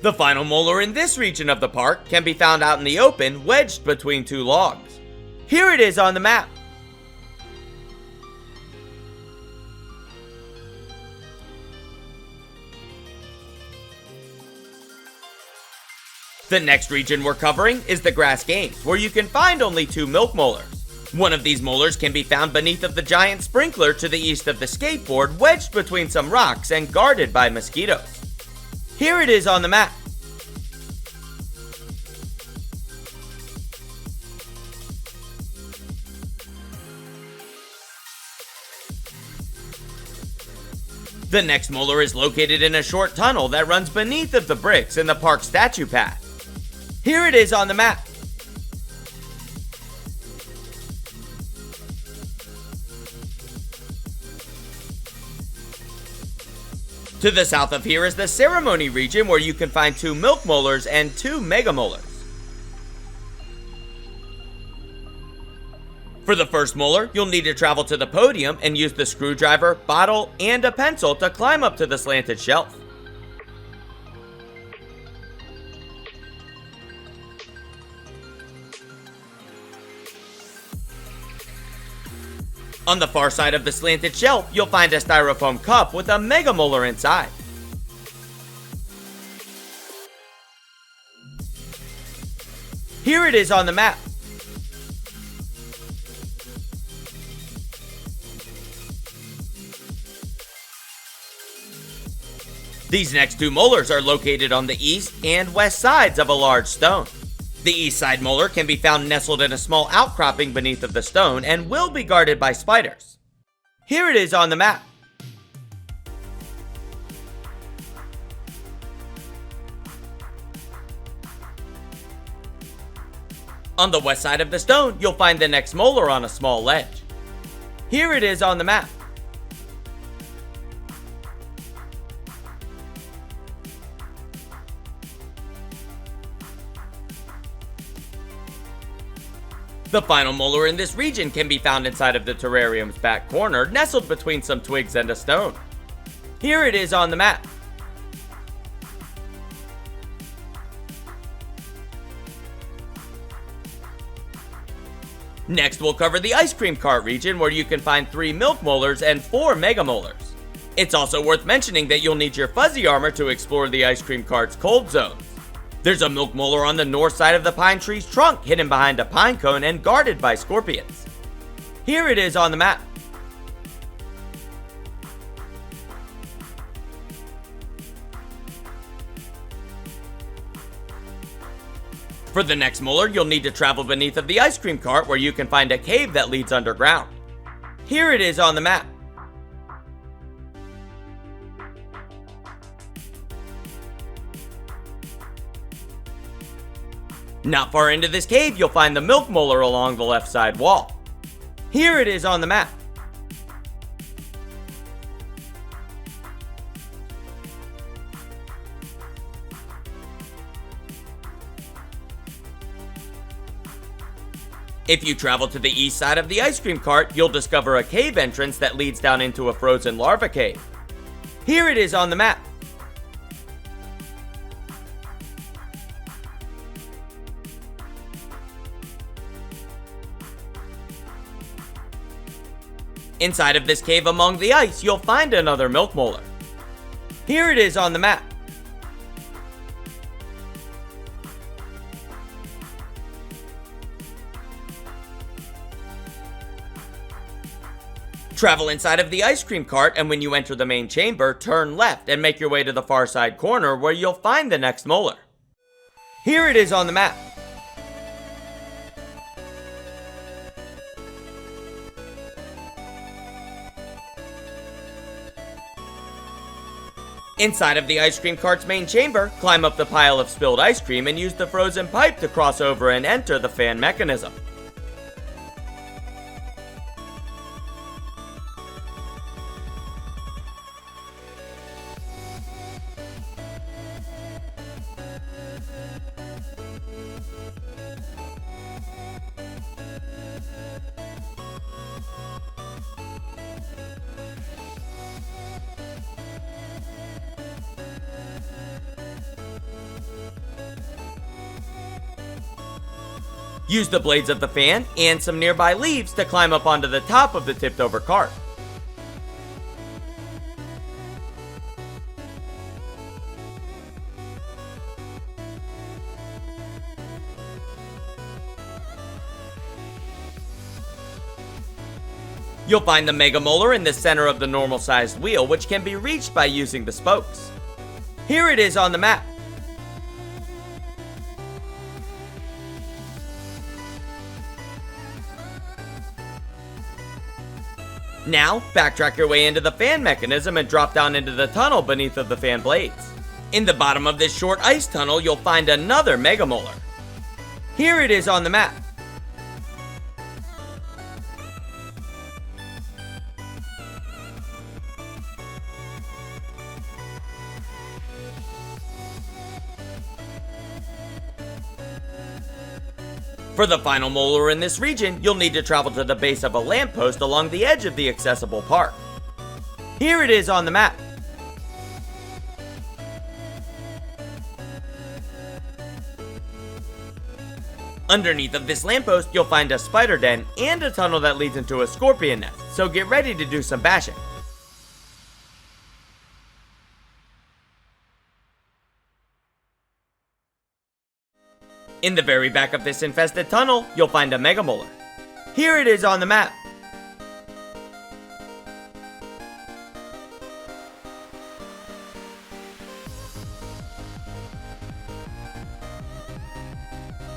The final molar in this region of the park can be found out in the open, wedged between 2 logs. Here it is on the map. The next region we're covering is the Grass Games, where you can find only 2 milk molars. One of these molars can be found beneath of the giant sprinkler to the east of the skateboard, wedged between some rocks and guarded by mosquitoes. Here it is on the map. The next molar is located in a short tunnel that runs beneath of the bricks in the park statue path. Here it is on the map. To the south of here is the ceremony region, where you can find 2 milk molars and 2 mega molars. For the first molar, you'll need to travel to the podium and use the screwdriver, bottle, and a pencil to climb up to the slanted shelf. On the far side of the slanted shelf, you'll find a styrofoam cup with a mega molar inside. Here it is on the map. These next 2 molars are located on the east and west sides of a large stone. The east side molar can be found nestled in a small outcropping beneath of the stone and will be guarded by spiders. Here it is on the map. On the west side of the stone, you'll find the next molar on a small ledge. Here it is on the map. The final molar in this region can be found inside of the terrarium's back corner, nestled between some twigs and a stone. Here it is on the map. Next, we'll cover the ice cream cart region, where you can find 3 milk molars and 4 mega molars. It's also worth mentioning that you'll need your fuzzy armor to explore the ice cream cart's cold zones. There's a milk molar on the north side of the pine tree's trunk, hidden behind a pine cone and guarded by scorpions. Here it is on the map. For the next molar, you'll need to travel beneath of the ice cream cart, where you can find a cave that leads underground. Here it is on the map. Not far into this cave, you'll find the milk molar along the left side wall. Here it is on the map. If you travel to the east side of the ice cream cart, you'll discover a cave entrance that leads down into a frozen larva cave. Here it is on the map. Inside of this cave among the ice, you'll find another milk molar. Here it is on the map. Travel inside of the ice cream cart, and when you enter the main chamber, turn left and make your way to the far side corner, where you'll find the next molar. Here it is on the map. Inside of the ice cream cart's main chamber, climb up the pile of spilled ice cream and use the frozen pipe to cross over and enter the fan mechanism. Use the blades of the fan and some nearby leaves to climb up onto the top of the tipped over cart. You'll find the Mega Molar in the center of the normal sized wheel, which can be reached by using the spokes. Here it is on the map. Now, backtrack your way into the fan mechanism and drop down into the tunnel beneath of the fan blades. In the bottom of this short ice tunnel, you'll find another Mega Molar. Here it is on the map. For the final molar in this region, you'll need to travel to the base of a lamppost along the edge of the accessible park. Here it is on the map. Underneath of this lamppost, you'll find a spider den and a tunnel that leads into a scorpion nest, so get ready to do some bashing. In the very back of this infested tunnel, you'll find a Mega Molar. Here it is on the map.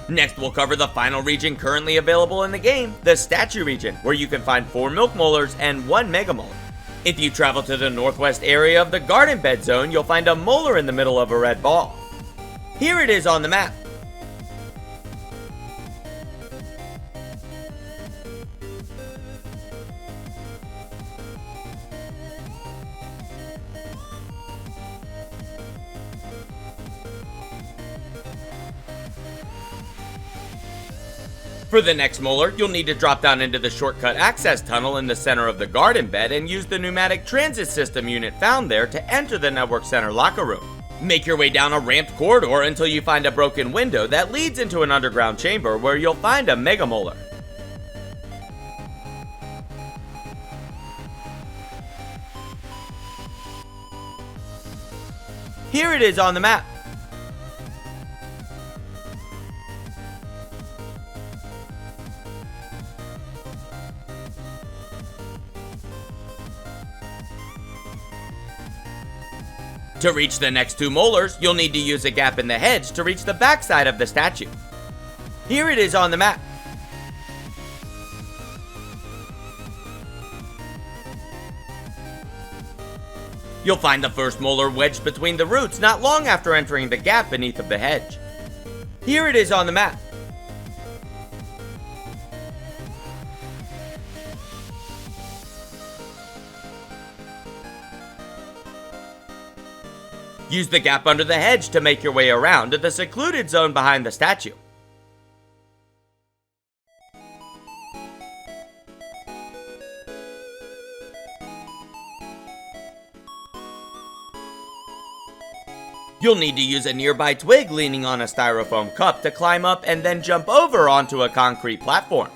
Next, we'll cover the final region currently available in the game, the Statue region, where you can find 4 Milk Molars and 1 Mega Molar. If you travel to the northwest area of the Garden Bed Zone, you'll find a Molar in the middle of a red ball. Here it is on the map. For the next molar, you'll need to drop down into the shortcut access tunnel in the center of the garden bed and use the pneumatic transit system unit found there to enter the network center locker room. Make your way down a ramped corridor until you find a broken window that leads into an underground chamber where you'll find a Mega Molar. Here it is on the map. To reach the next two molars, you'll need to use a gap in the hedge to reach the backside of the statue. Here it is on the map. You'll find the first molar wedged between the roots not long after entering the gap beneath of the hedge. Here it is on the map. Use the gap under the hedge to make your way around to the secluded zone behind the statue. You'll need to use a nearby twig leaning on a styrofoam cup to climb up and then jump over onto a concrete platform.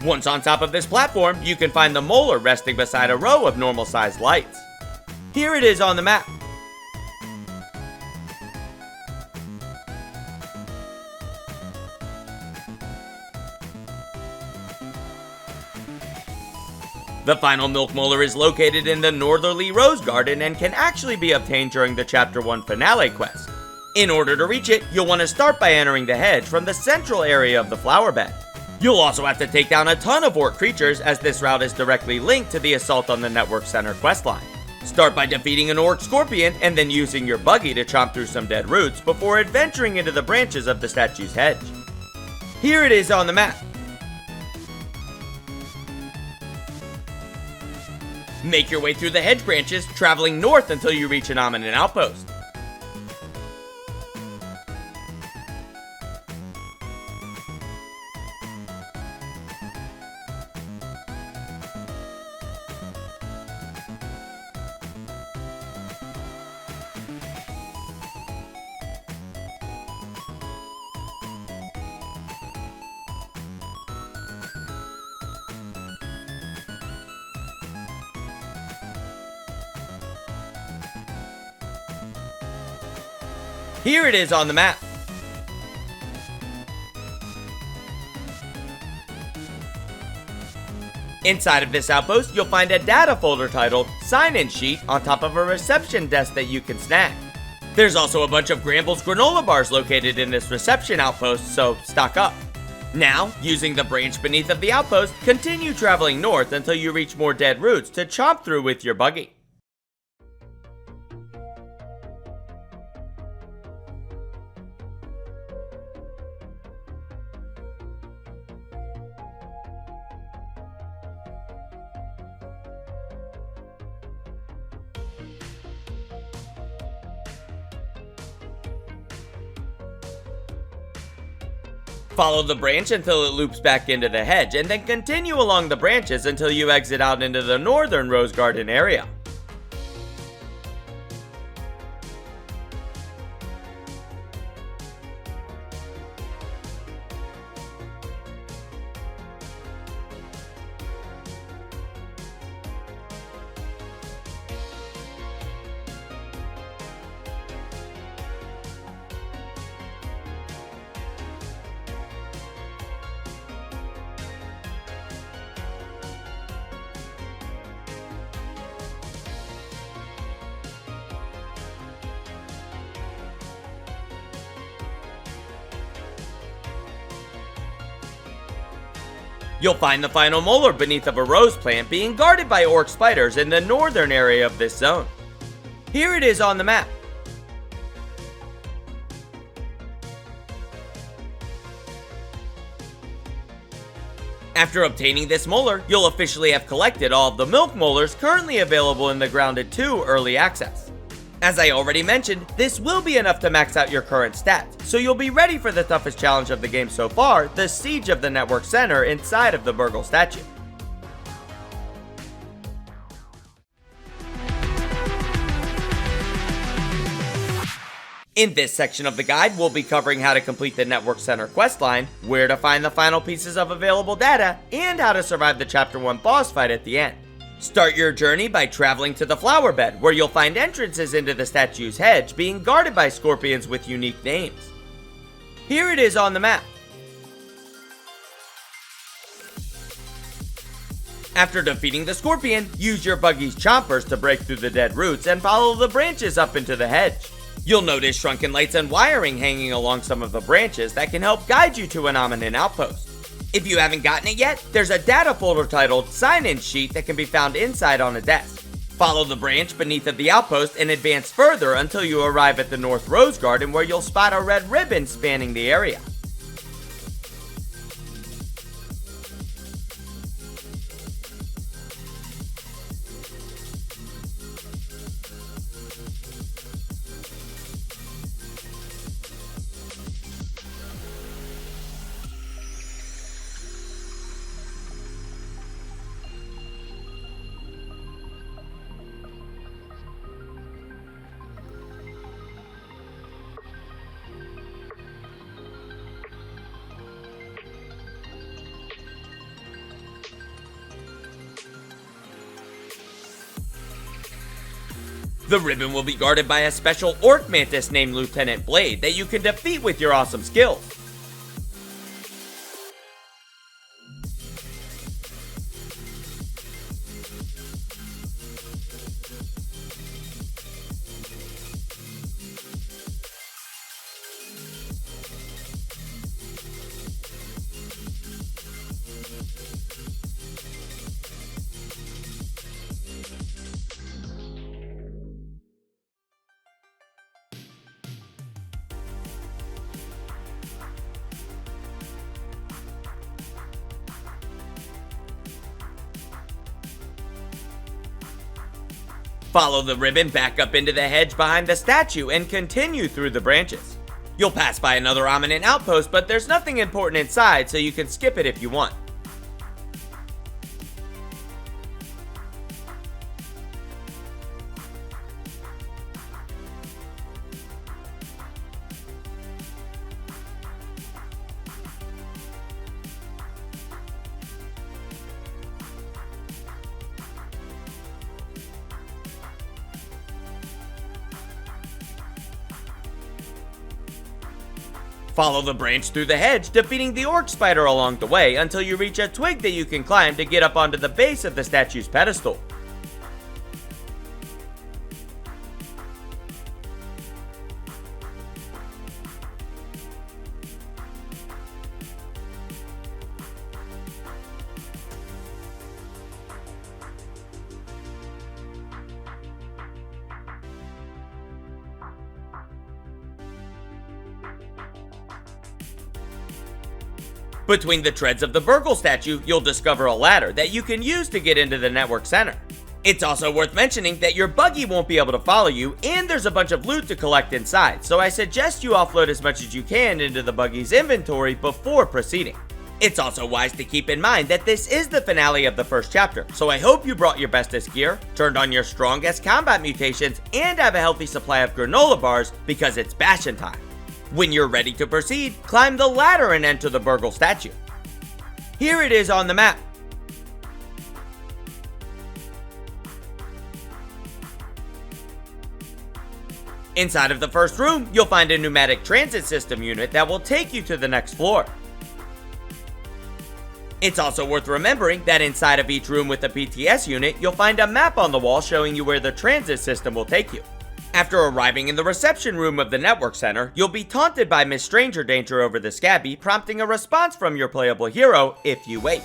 Once on top of this platform, you can find the molar resting beside a row of normal-sized lights. Here it is on the map. The final milk molar is located in the northerly rose garden and can actually be obtained during the Chapter 1 finale quest. In order to reach it, you'll want to start by entering the hedge from the central area of the flower bed. You'll also have to take down a ton of orc creatures, as this route is directly linked to the Assault on the Network Center questline. Start by defeating an orc scorpion and then using your buggy to chomp through some dead roots before adventuring into the branches of the statue's hedge. Here it is on the map. Make your way through the hedge branches, traveling north until you reach an ominous outpost. Here it is on the map. Inside of this outpost, you'll find a data folder titled Sign-In Sheet on top of a reception desk that you can snag. There's also a bunch of Gramble's granola bars located in this reception outpost, so stock up. Now, using the branch beneath of the outpost, continue traveling north until you reach more dead roots to chomp through with your buggy. Follow the branch until it loops back into the hedge, and then continue along the branches until you exit out into the northern rose garden area. You'll find the final molar beneath of a rose plant being guarded by orc spiders in the northern area of this zone. Here it is on the map. After obtaining this molar, you'll officially have collected all of the milk molars currently available in the Grounded 2 Early Access. As I already mentioned, this will be enough to max out your current stats, so you'll be ready for the toughest challenge of the game so far, the Siege of the Network Center inside of the Burgle statue. In this section of the guide, we'll be covering how to complete the Network Center questline, where to find the final pieces of available data, and how to survive the Chapter 1 boss fight at the end. Start your journey by traveling to the flower bed, where you'll find entrances into the statue's hedge being guarded by scorpions with unique names. Here it is on the map. After defeating the scorpion, use your buggy's chompers to break through the dead roots and follow the branches up into the hedge. You'll notice shrunken lights and wiring hanging along some of the branches that can help guide you to an Omni outpost. If you haven't gotten it yet, there's a data folder titled Sign-In Sheet that can be found inside on a desk. Follow the branch beneath of the outpost and advance further until you arrive at the North Rose Garden, where you'll spot a red ribbon spanning the area. The ribbon will be guarded by a special orc mantis named Lieutenant Blade that you can defeat with your awesome skills. Follow the ribbon back up into the hedge behind the statue and continue through the branches. You'll pass by another Omni outpost, but there's nothing important inside, so you can skip it if you want. Follow the branch through the hedge, defeating the orc spider along the way until you reach a twig that you can climb to get up onto the base of the statue's pedestal. Between the treads of the Burgle statue, you'll discover a ladder that you can use to get into the network center. It's also worth mentioning that your buggy won't be able to follow you, and there's a bunch of loot to collect inside, so I suggest you offload as much as you can into the buggy's inventory before proceeding. It's also wise to keep in mind that this is the finale of the first chapter, so I hope you brought your bestest gear, turned on your strongest combat mutations, and have a healthy supply of granola bars because it's bashin' time. When you're ready to proceed, climb the ladder and enter the Burgle statue. Here it is on the map. Inside of the first room, you'll find a pneumatic transit system unit that will take you to the next floor. It's also worth remembering that inside of each room with a PTS unit, you'll find a map on the wall showing you where the transit system will take you. After arriving in the reception room of the network center, you'll be taunted by Miss Stranger Danger over the Scabby, prompting a response from your playable hero if you wait.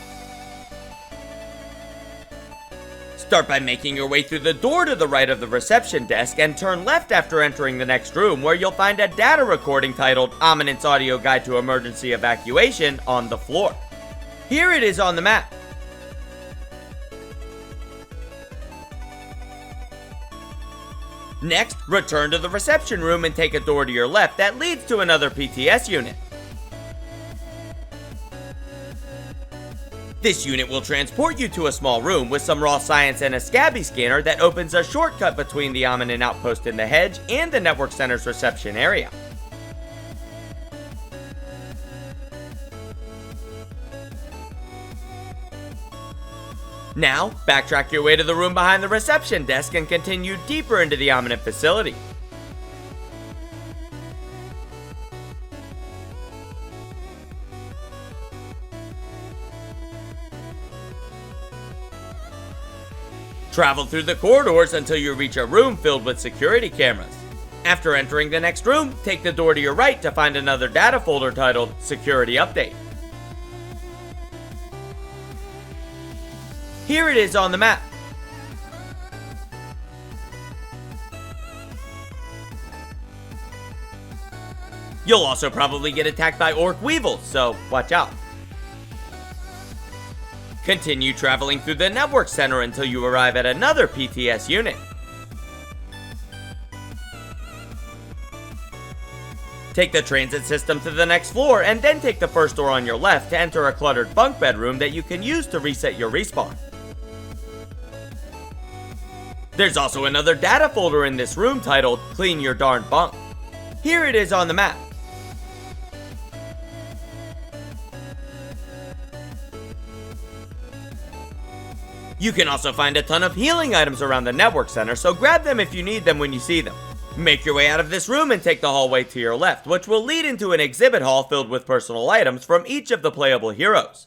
Start by making your way through the door to the right of the reception desk and turn left after entering the next room, where you'll find a data recording titled Ominous Audio Guide to Emergency Evacuation on the floor. Here it is on the map. Next, return to the reception room and take a door to your left that leads to another PTS unit. This unit will transport you to a small room with some raw science and a Scabby scanner that opens a shortcut between the Omni outpost in the hedge and the network center's reception area. Now, backtrack your way to the room behind the reception desk and continue deeper into the Omni facility. Travel through the corridors until you reach a room filled with security cameras. After entering the next room, take the door to your right to find another data folder titled Security Update. Here it is on the map. You'll also probably get attacked by orc weevils, so watch out. Continue traveling through the network center until you arrive at another PTS unit. Take the transit system to the next floor and then take the first door on your left to enter a cluttered bunk bedroom that you can use to reset your respawn. There's also another data folder in this room titled Clean Your Darn Bunk. Here it is on the map. You can also find a ton of healing items around the network center, so grab them if you need them when you see them. Make your way out of this room and take the hallway to your left, which will lead into an exhibit hall filled with personal items from each of the playable heroes.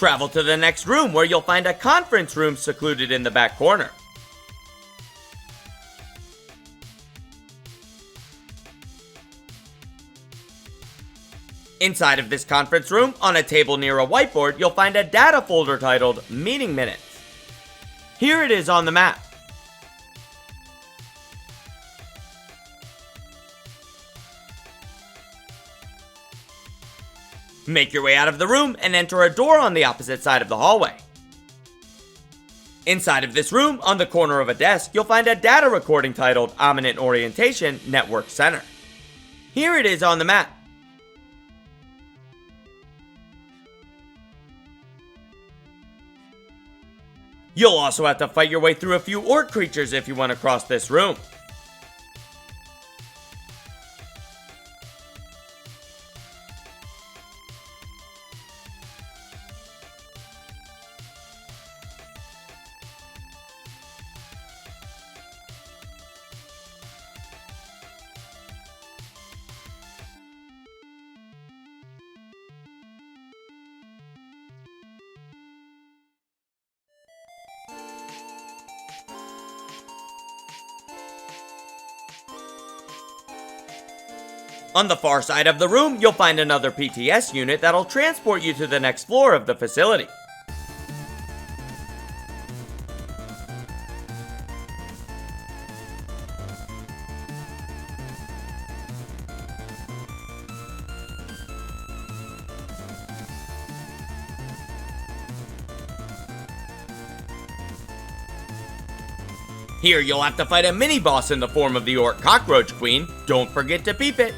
Travel to the next room where you'll find a conference room secluded in the back corner. Inside of this conference room, on a table near a whiteboard, you'll find a data folder titled Meeting Minutes. Here it is on the map. Make your way out of the room and enter a door on the opposite side of the hallway. Inside of this room, on the corner of a desk, you'll find a data recording titled Ominent Orientation Network Center. Here it is on the map. You'll also have to fight your way through a few orc creatures if you want to cross this room. On the far side of the room, you'll find another PTS unit that'll transport you to the next floor of the facility. Here you'll have to fight a mini-boss in the form of the Orc Cockroach Queen. Don't forget to peep it.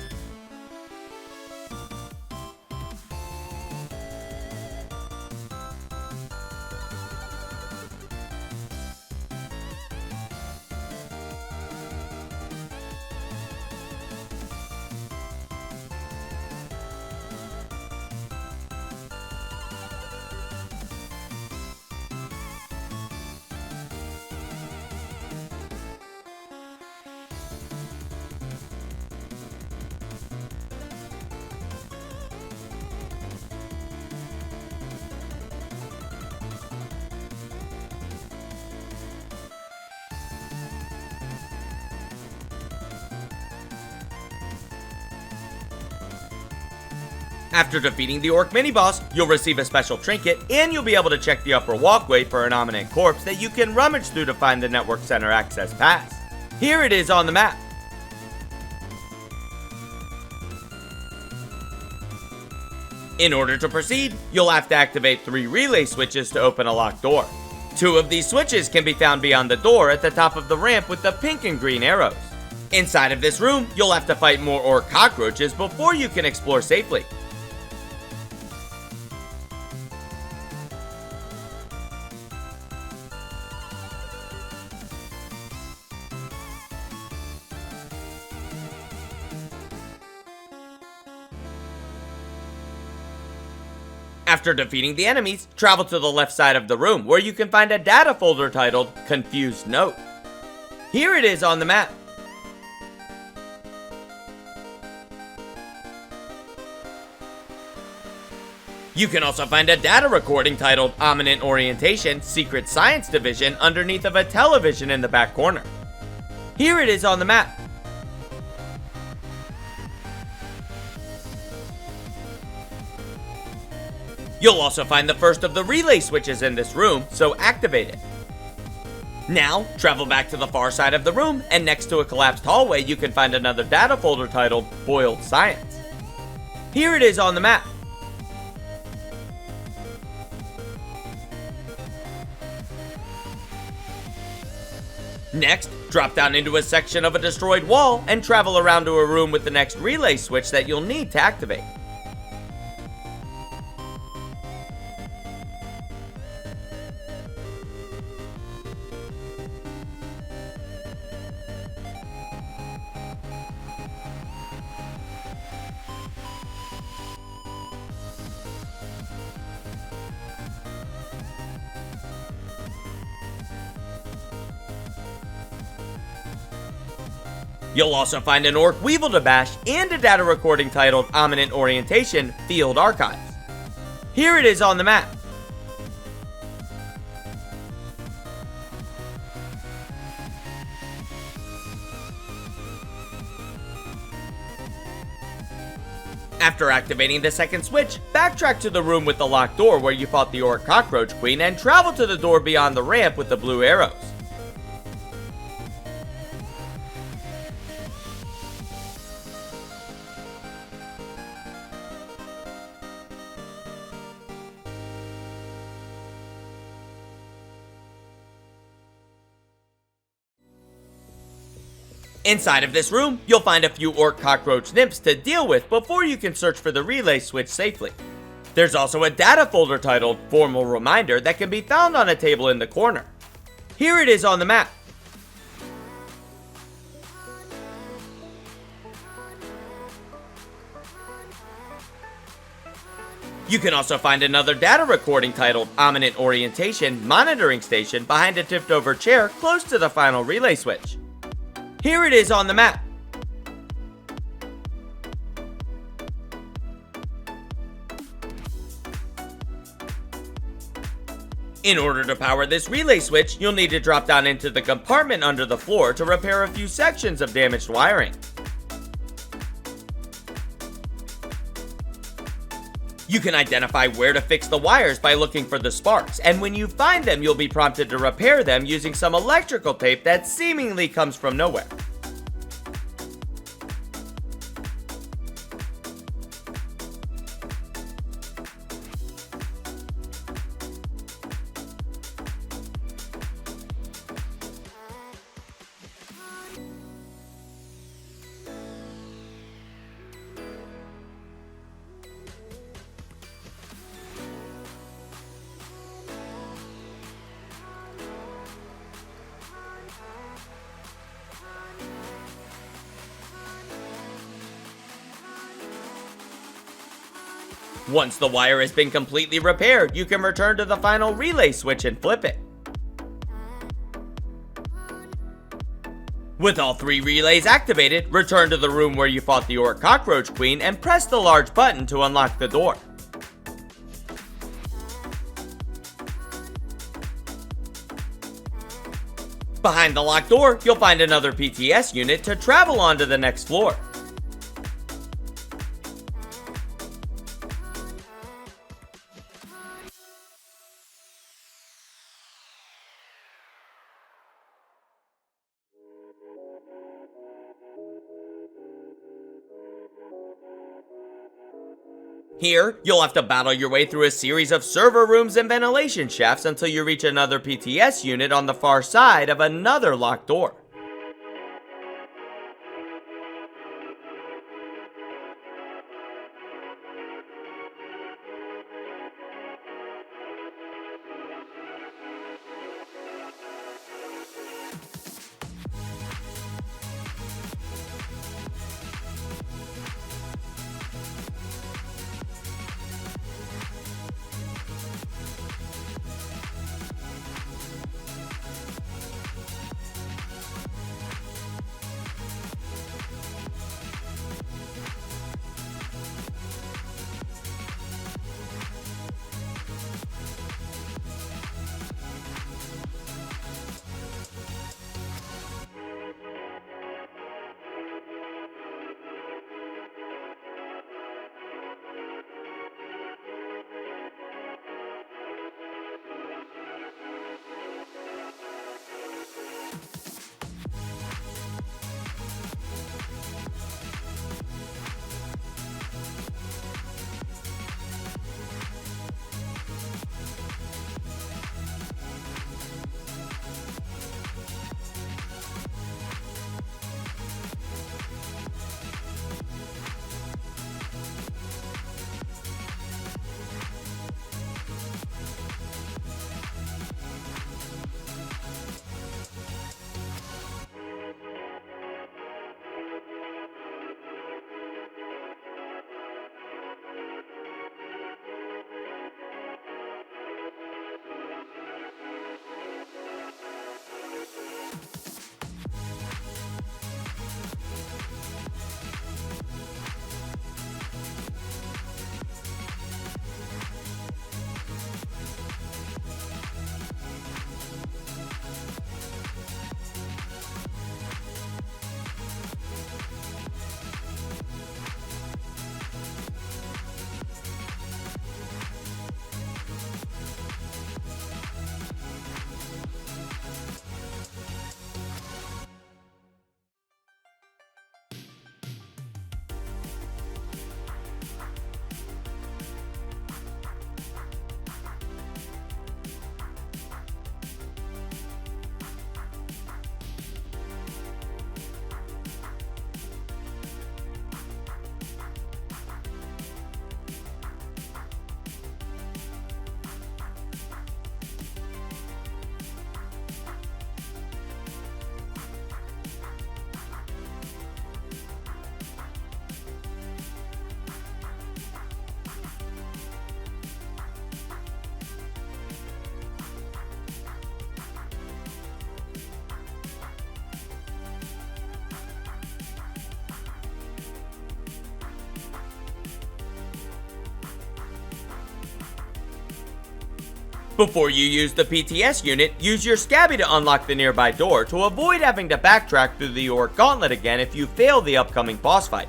After defeating the orc mini-boss, you'll receive a special trinket, and you'll be able to check the upper walkway for an ominous corpse that you can rummage through to find the network center access pass. Here it is on the map. In order to proceed, you'll have to activate 3 relay switches to open a locked door. 2 of these switches can be found beyond the door at the top of the ramp with the pink and green arrows. Inside of this room, you'll have to fight more orc cockroaches before you can explore safely. After defeating the enemies, travel to the left side of the room where you can find a data folder titled Confused Note. Here it is on the map. You can also find a data recording titled Ominent Orientation Secret Science Division underneath of a television in the back corner. Here it is on the map. You'll also find the first of the relay switches in this room, so activate it. Now, travel back to the far side of the room, and next to a collapsed hallway you can find another data folder titled Boiled Science. Here it is on the map. Next, drop down into a section of a destroyed wall and travel around to a room with the next relay switch that you'll need to activate. You'll also find an orc weevil to bash and a data recording titled Ominent Orientation Field Archives. Here it is on the map. After activating the second switch, backtrack to the room with the locked door where you fought the orc cockroach queen and travel to the door beyond the ramp with the blue arrows. Inside of this room, you'll find a few orc cockroach nymphs to deal with before you can search for the relay switch safely. There's also a data folder titled Formal Reminder that can be found on a table in the corner. Here it is on the map. You can also find another data recording titled Ominent Orientation Monitoring Station behind a tipped over chair close to the final relay switch. Here it is on the map. In order to power this relay switch, you'll need to drop down into the compartment under the floor to repair a few sections of damaged wiring. You can identify where to fix the wires by looking for the sparks, and when you find them, you'll be prompted to repair them using some electrical tape that seemingly comes from nowhere. Once the wire has been completely repaired, you can return to the final relay switch and flip it. With all 3 relays activated, return to the room where you fought the orc cockroach queen and press the large button to unlock the door. Behind the locked door, you'll find another PTS unit to travel on to the next floor. Here, you'll have to battle your way through a series of server rooms and ventilation shafts until you reach another PTS unit on the far side of another locked door. Before you use the PTS unit, use your Scabby to unlock the nearby door to avoid having to backtrack through the Orc Gauntlet again if you fail the upcoming boss fight.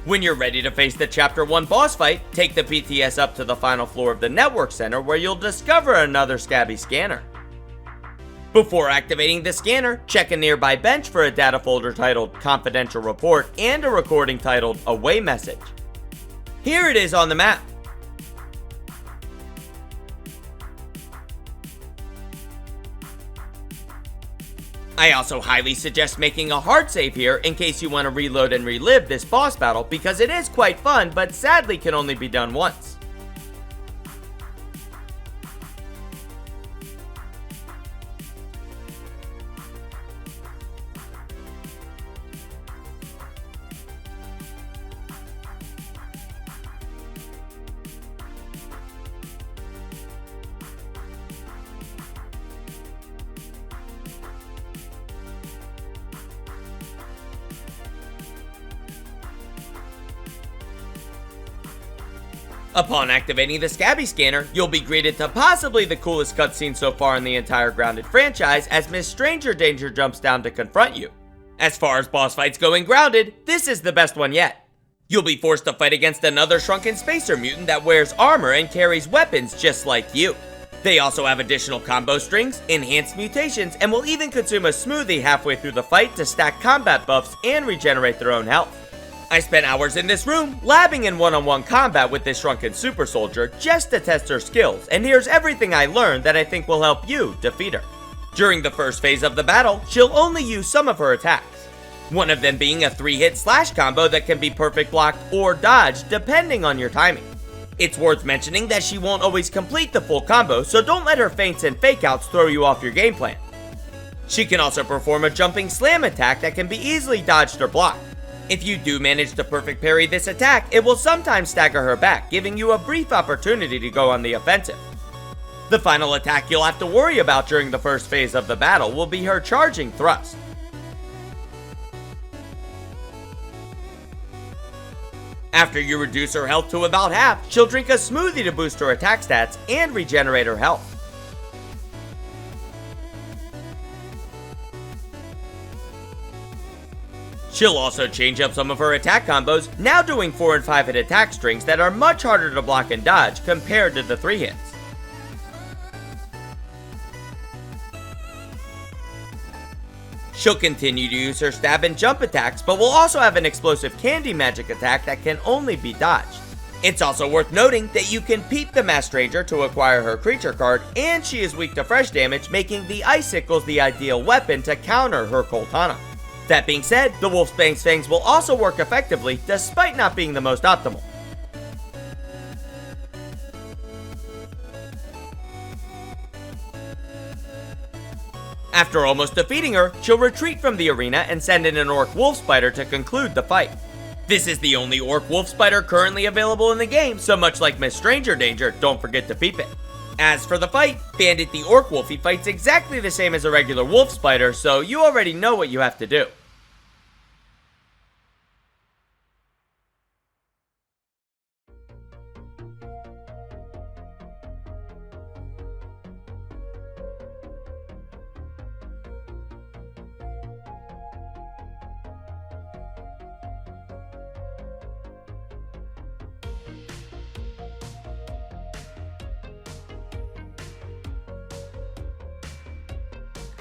When you're ready to face the Chapter 1 boss fight, take the PTS up to the final floor of the Network Center where you'll discover another Scabby scanner. Before activating the scanner, check a nearby bench for a data folder titled Confidential Report and a recording titled Away Message. Here it is on the map. I also highly suggest making a hard save here in case you want to reload and relive this boss battle because it is quite fun but sadly can only be done once. Upon activating the Scabby scanner, you'll be greeted to possibly the coolest cutscene so far in the entire Grounded franchise as Miss Stranger Danger jumps down to confront you. As far as boss fights go in Grounded, this is the best one yet. You'll be forced to fight against another shrunken spacer mutant that wears armor and carries weapons just like you. They also have additional combo strings, enhanced mutations, and will even consume a smoothie halfway through the fight to stack combat buffs and regenerate their own health. I spent hours in this room, labbing in one-on-one combat with this shrunken super soldier just to test her skills, and here's everything I learned that I think will help you defeat her. During the first phase of the battle, she'll only use some of her attacks. One of them being a 3-hit slash combo that can be perfect blocked or dodged depending on your timing. It's worth mentioning that she won't always complete the full combo, so don't let her feints and fakeouts throw you off your game plan. She can also perform a jumping slam attack that can be easily dodged or blocked. If you do manage to perfect parry this attack, it will sometimes stagger her back, giving you a brief opportunity to go on the offensive. The final attack you'll have to worry about during the first phase of the battle will be her charging thrust. After you reduce her health to about half, she'll drink a smoothie to boost her attack stats and regenerate her health. She'll also change up some of her attack combos, now doing 4 and 5 hit attack strings that are much harder to block and dodge compared to the 3 hits. She'll continue to use her stab and jump attacks, but will also have an explosive candy magic attack that can only be dodged. It's also worth noting that you can peep the Masked Ranger to acquire her creature card, and she is weak to fresh damage, making the icicles the ideal weapon to counter her Coltana. That being said, the Wolfsbane's Fangs will also work effectively, despite not being the most optimal. After almost defeating her, she'll retreat from the arena and send in an Orc Wolf Spider to conclude the fight. This is the only Orc Wolf Spider currently available in the game, so much like Miss Stranger Danger, don't forget to peep it. As for the fight, Bandit the Orc Wolfie fights exactly the same as a regular Wolf Spider, so you already know what you have to do.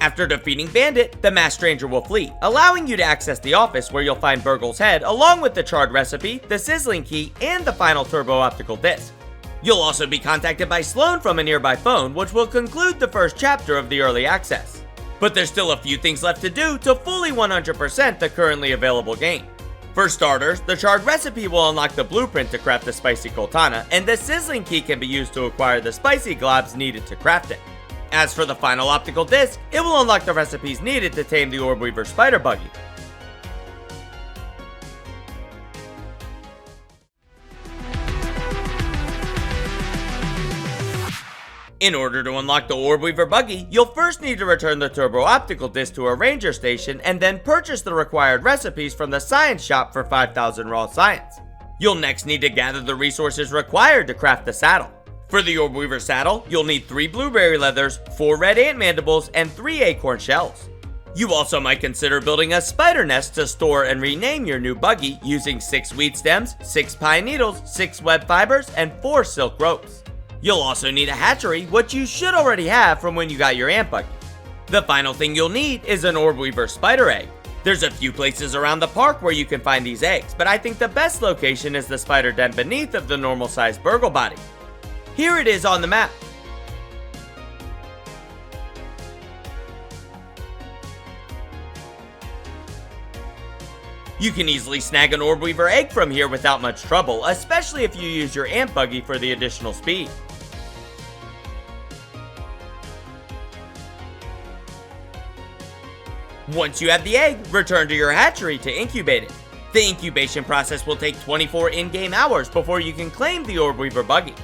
After defeating Bandit, the Masked Ranger will flee, allowing you to access the office where you'll find Burgle's head along with the charred recipe, the sizzling key, and the final turbo optical disc. You'll also be contacted by Sloane from a nearby phone, which will conclude the first chapter of the early access. But there's still a few things left to do to fully 100% the currently available game. For starters, the charred recipe will unlock the blueprint to craft the spicy Coltana, and the sizzling key can be used to acquire the spicy globs needed to craft it. As for the final optical disc, it will unlock the recipes needed to tame the Orbweaver Spider Buggy. In order to unlock the Orbweaver Buggy, you'll first need to return the Turbo Optical Disc to a ranger station and then purchase the required recipes from the science shop for 5,000 raw science. You'll next need to gather the resources required to craft the saddle. For the Orbweaver saddle, you'll need 3 blueberry leathers, 4 red ant mandibles, and 3 acorn shells. You also might consider building a spider nest to store and rename your new buggy using 6 wheat stems, 6 pine needles, 6 web fibers, and 4 silk ropes. You'll also need a hatchery, which you should already have from when you got your ant buggy. The final thing you'll need is an Orbweaver spider egg. There's a few places around the park where you can find these eggs, but I think the best location is the spider den beneath of the normal sized burgle body. Here it is on the map. You can easily snag an Orbweaver egg from here without much trouble, especially if you use your ant buggy for the additional speed. Once you have the egg, return to your hatchery to incubate it. The incubation process will take 24 in-game hours before you can claim the Orbweaver Buggy.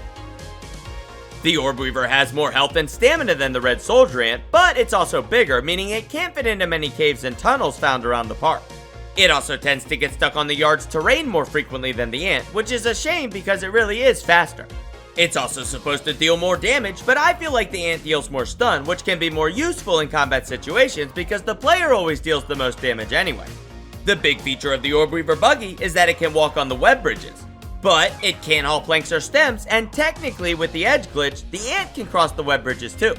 The Orbweaver has more health and stamina than the red soldier ant, but it's also bigger, meaning it can't fit into many caves and tunnels found around the park. It also tends to get stuck on the yard's terrain more frequently than the ant, which is a shame because it really is faster. It's also supposed to deal more damage, but I feel like the ant deals more stun, which can be more useful in combat situations because the player always deals the most damage anyway. The big feature of the Orbweaver Buggy is that it can walk on the web bridges. But it can't haul planks or stems, and technically with the edge glitch, the ant can cross the web bridges too.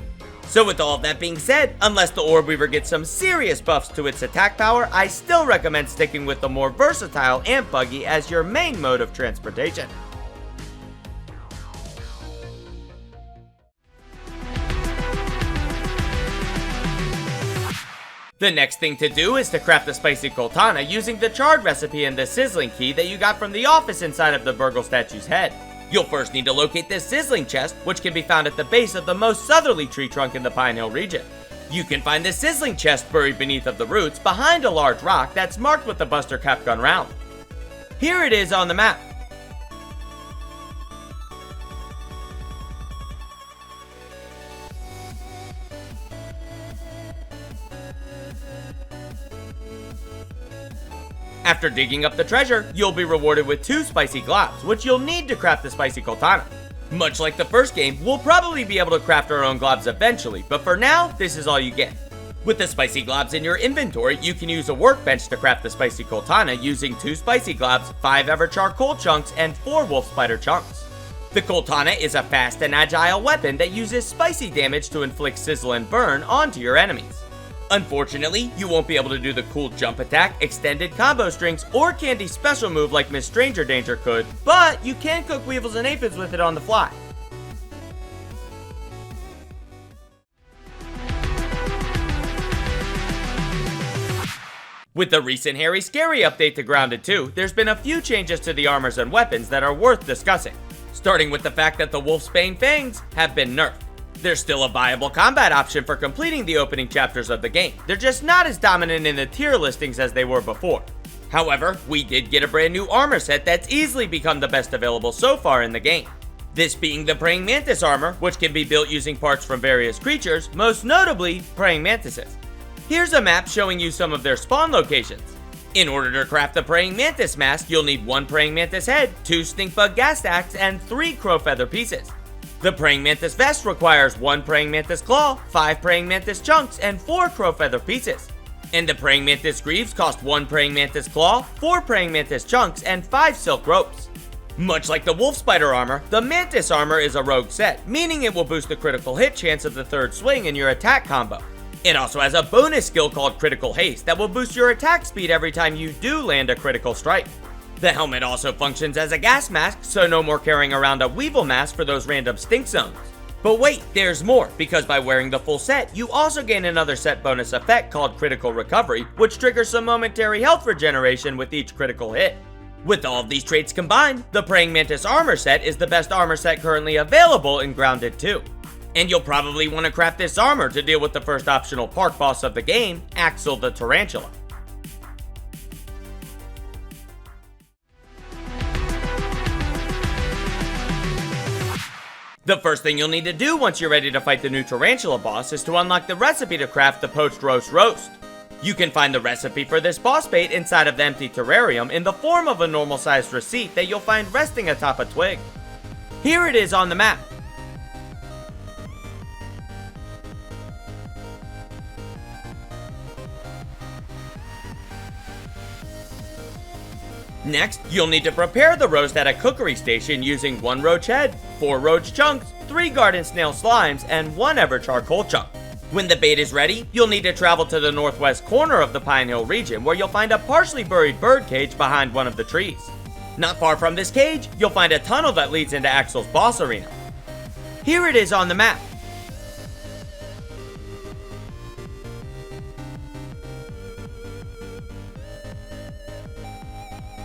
So with all of that being said, unless the Orb Weaver gets some serious buffs to its attack power, I still recommend sticking with the more versatile Ant Buggy as your main mode of transportation. The next thing to do is to craft the spicy Coltana using the charred recipe and the sizzling key that you got from the office inside of the Burgle statue's head. You'll first need to locate this sizzling chest, which can be found at the base of the most southerly tree trunk in the Pine Hill region. You can find the sizzling chest buried beneath of the roots behind a large rock that's marked with the Buster Cap Gun round. Here it is on the map. After digging up the treasure, you'll be rewarded with 2 spicy globs, which you'll need to craft the spicy Coltana. Much like the first game, we'll probably be able to craft our own globs eventually, but for now, this is all you get. With the spicy globs in your inventory, you can use a workbench to craft the spicy Coltana using 2 spicy globs, 5 Everchar coal chunks, and 4 wolf spider chunks. The Coltana is a fast and agile weapon that uses spicy damage to inflict sizzle and burn onto your enemies. Unfortunately, you won't be able to do the cool jump attack, extended combo strings, or candy special move like Miss Stranger Danger could, but you can cook weevils and aphids with it on the fly. With the recent Hairy Scary update to Grounded 2, there's been a few changes to the armors and weapons that are worth discussing, starting with the fact that the Wolfsbane Fangs have been nerfed. They're still a viable combat option for completing the opening chapters of the game. They're just not as dominant in the tier listings as they were before. However, we did get a brand new armor set that's easily become the best available so far in the game. This being the Praying Mantis armor, which can be built using parts from various creatures, most notably praying mantises. Here's a map showing you some of their spawn locations. In order to craft the Praying Mantis mask, you'll need 1 Praying Mantis head, 2 Stinkbug gas stacks, and 3 crow feather pieces. The Praying Mantis vest requires 1 Praying Mantis claw, 5 Praying Mantis chunks, and 4 crow feather pieces. And the Praying Mantis greaves cost 1 Praying Mantis claw, 4 Praying Mantis chunks, and 5 silk ropes. Much like the wolf spider armor, the Mantis armor is a rogue set, meaning it will boost the critical hit chance of the third swing in your attack combo. It also has a bonus skill called Critical Haste that will boost your attack speed every time you do land a critical strike. The helmet also functions as a gas mask, so no more carrying around a weevil mask for those random stink zones. But wait, there's more, because by wearing the full set, you also gain another set bonus effect called Critical Recovery, which triggers some momentary health regeneration with each critical hit. With all of these traits combined, the Praying Mantis armor set is the best armor set currently available in Grounded 2. And you'll probably want to craft this armor to deal with the first optional park boss of the game, Axel the Tarantula. The first thing you'll need to do once you're ready to fight the new Tarantula boss is to unlock the recipe to craft the Poached Roast. You can find the recipe for this boss bait inside of the empty terrarium in the form of a normal sized receipt that you'll find resting atop a twig. Here it is on the map. Next, you'll need to prepare the roast at a cookery station using 1 roach head, 4 roach chunks, 3 garden snail slimes, and 1 Everchar coal chunk. When the bait is ready, you'll need to travel to the northwest corner of the Pine Hill region where you'll find a partially buried bird cage behind one of the trees. Not far from this cage, you'll find a tunnel that leads into Axel's boss arena. Here it is on the map.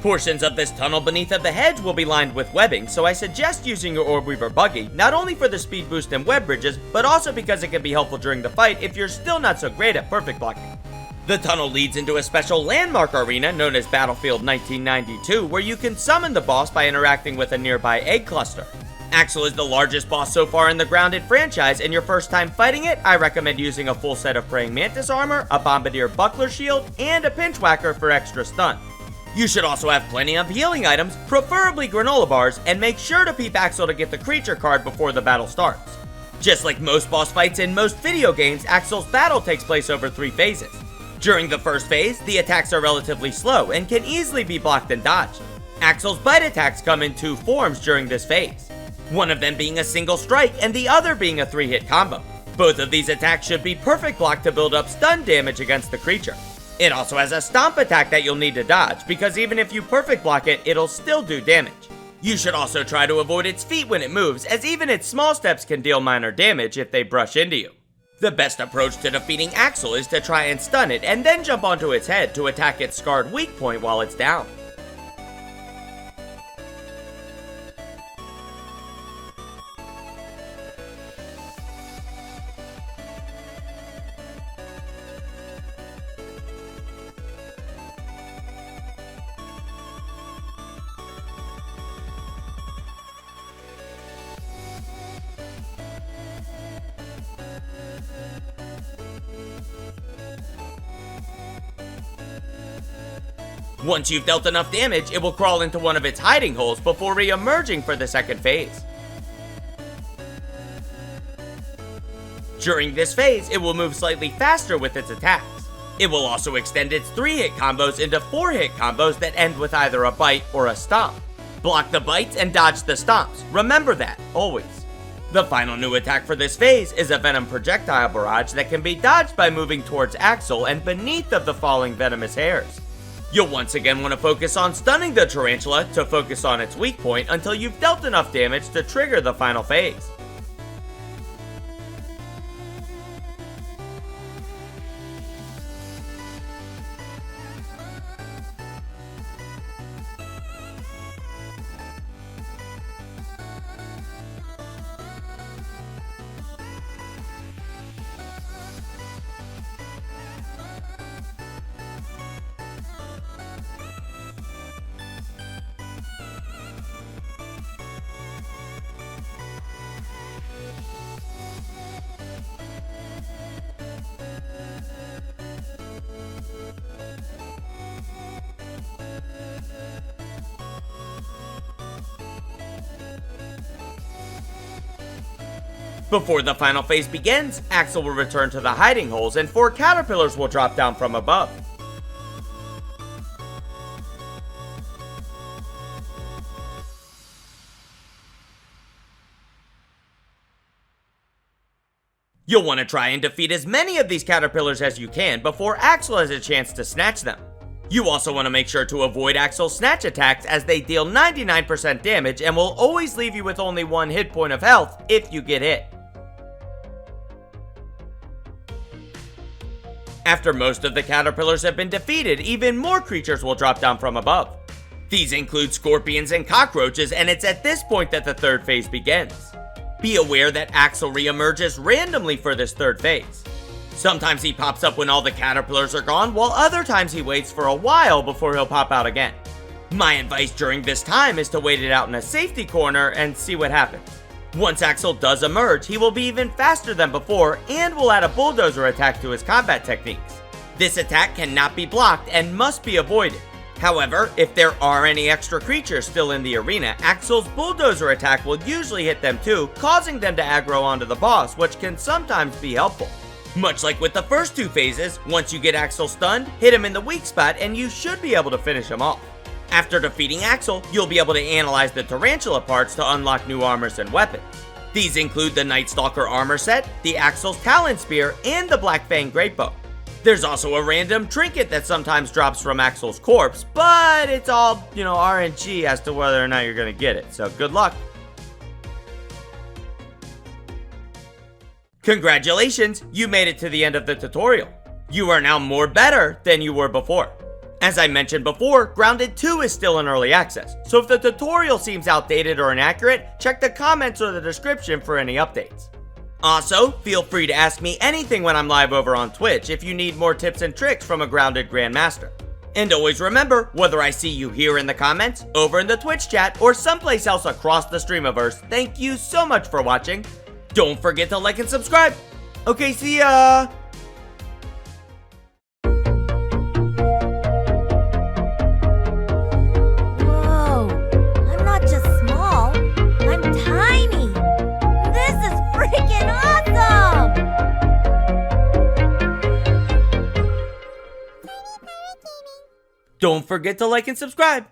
Portions of this tunnel beneath of the hedge will be lined with webbing, so I suggest using your Orb Weaver Buggy, not only for the speed boost and web bridges, but also because it can be helpful during the fight if you're still not so great at perfect blocking. The tunnel leads into a special landmark arena known as Battlefield 1992, where you can summon the boss by interacting with a nearby egg cluster. Axel is the largest boss so far in the Grounded franchise, and your first time fighting it, I recommend using a full set of Praying Mantis armor, a Bombardier buckler shield, and a Pinchwhacker for extra stun. You should also have plenty of healing items, preferably granola bars, and make sure to peep Axel to get the creature card before the battle starts. Just like most boss fights in most video games, Axel's battle takes place over 3 phases. During the first phase, the attacks are relatively slow and can easily be blocked and dodged. Axel's bite attacks come in 2 forms during this phase, one of them being a single strike and the other being a 3-hit combo. Both of these attacks should be perfect block to build up stun damage against the creature. It also has a stomp attack that you'll need to dodge, because even if you perfect block it, it'll still do damage. You should also try to avoid its feet when it moves, as even its small steps can deal minor damage if they brush into you. The best approach to defeating Axel is to try and stun it and then jump onto its head to attack its scarred weak point while it's down. Once you've dealt enough damage, it will crawl into one of its hiding holes before re-emerging for the second phase. During this phase, it will move slightly faster with its attacks. It will also extend its 3-hit combos into 4-hit combos that end with either a bite or a stomp. Block the bites and dodge the stomps, remember that, always. The final new attack for this phase is a venom projectile barrage that can be dodged by moving towards Axel and beneath of the falling venomous hairs. You'll once again want to focus on stunning the tarantula to focus on its weak point until you've dealt enough damage to trigger the final phase. Before the final phase begins, Axel will return to the hiding holes and 4 caterpillars will drop down from above. You'll want to try and defeat as many of these caterpillars as you can before Axel has a chance to snatch them. You also want to make sure to avoid Axel's snatch attacks as they deal 99% damage and will always leave you with only 1 hit point of health if you get hit. After most of the caterpillars have been defeated, even more creatures will drop down from above. These include scorpions and cockroaches, and it's at this point that the third phase begins. Be aware that Axel re-emerges randomly for this third phase. Sometimes he pops up when all the caterpillars are gone, while other times he waits for a while before he'll pop out again. My advice during this time is to wait it out in a safety corner and see what happens. Once Axel does emerge, he will be even faster than before and will add a bulldozer attack to his combat techniques. This attack cannot be blocked and must be avoided. However, if there are any extra creatures still in the arena, Axel's bulldozer attack will usually hit them too, causing them to aggro onto the boss, which can sometimes be helpful. Much like with the first 2 phases, once you get Axel stunned, hit him in the weak spot and you should be able to finish him off. After defeating Axel, you'll be able to analyze the tarantula parts to unlock new armors and weapons. These include the Night Stalker armor set, the Axel's Talon Spear, and the Black Fang Greatbow. There's also a random trinket that sometimes drops from Axel's corpse, but it's all, RNG as to whether or not you're gonna get it, so good luck. Congratulations, you made it to the end of the tutorial. You are now more better than you were before. As I mentioned before, Grounded 2 is still in early access, so if the tutorial seems outdated or inaccurate, check the comments or the description for any updates. Also, feel free to ask me anything when I'm live over on Twitch if you need more tips and tricks from a Grounded Grandmaster. And always remember, whether I see you here in the comments, over in the Twitch chat, or someplace else across the Streamiverse, thank you so much for watching. Don't forget to like and subscribe. Okay, see ya! Don't forget to like and subscribe.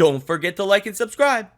Don't forget to like and subscribe.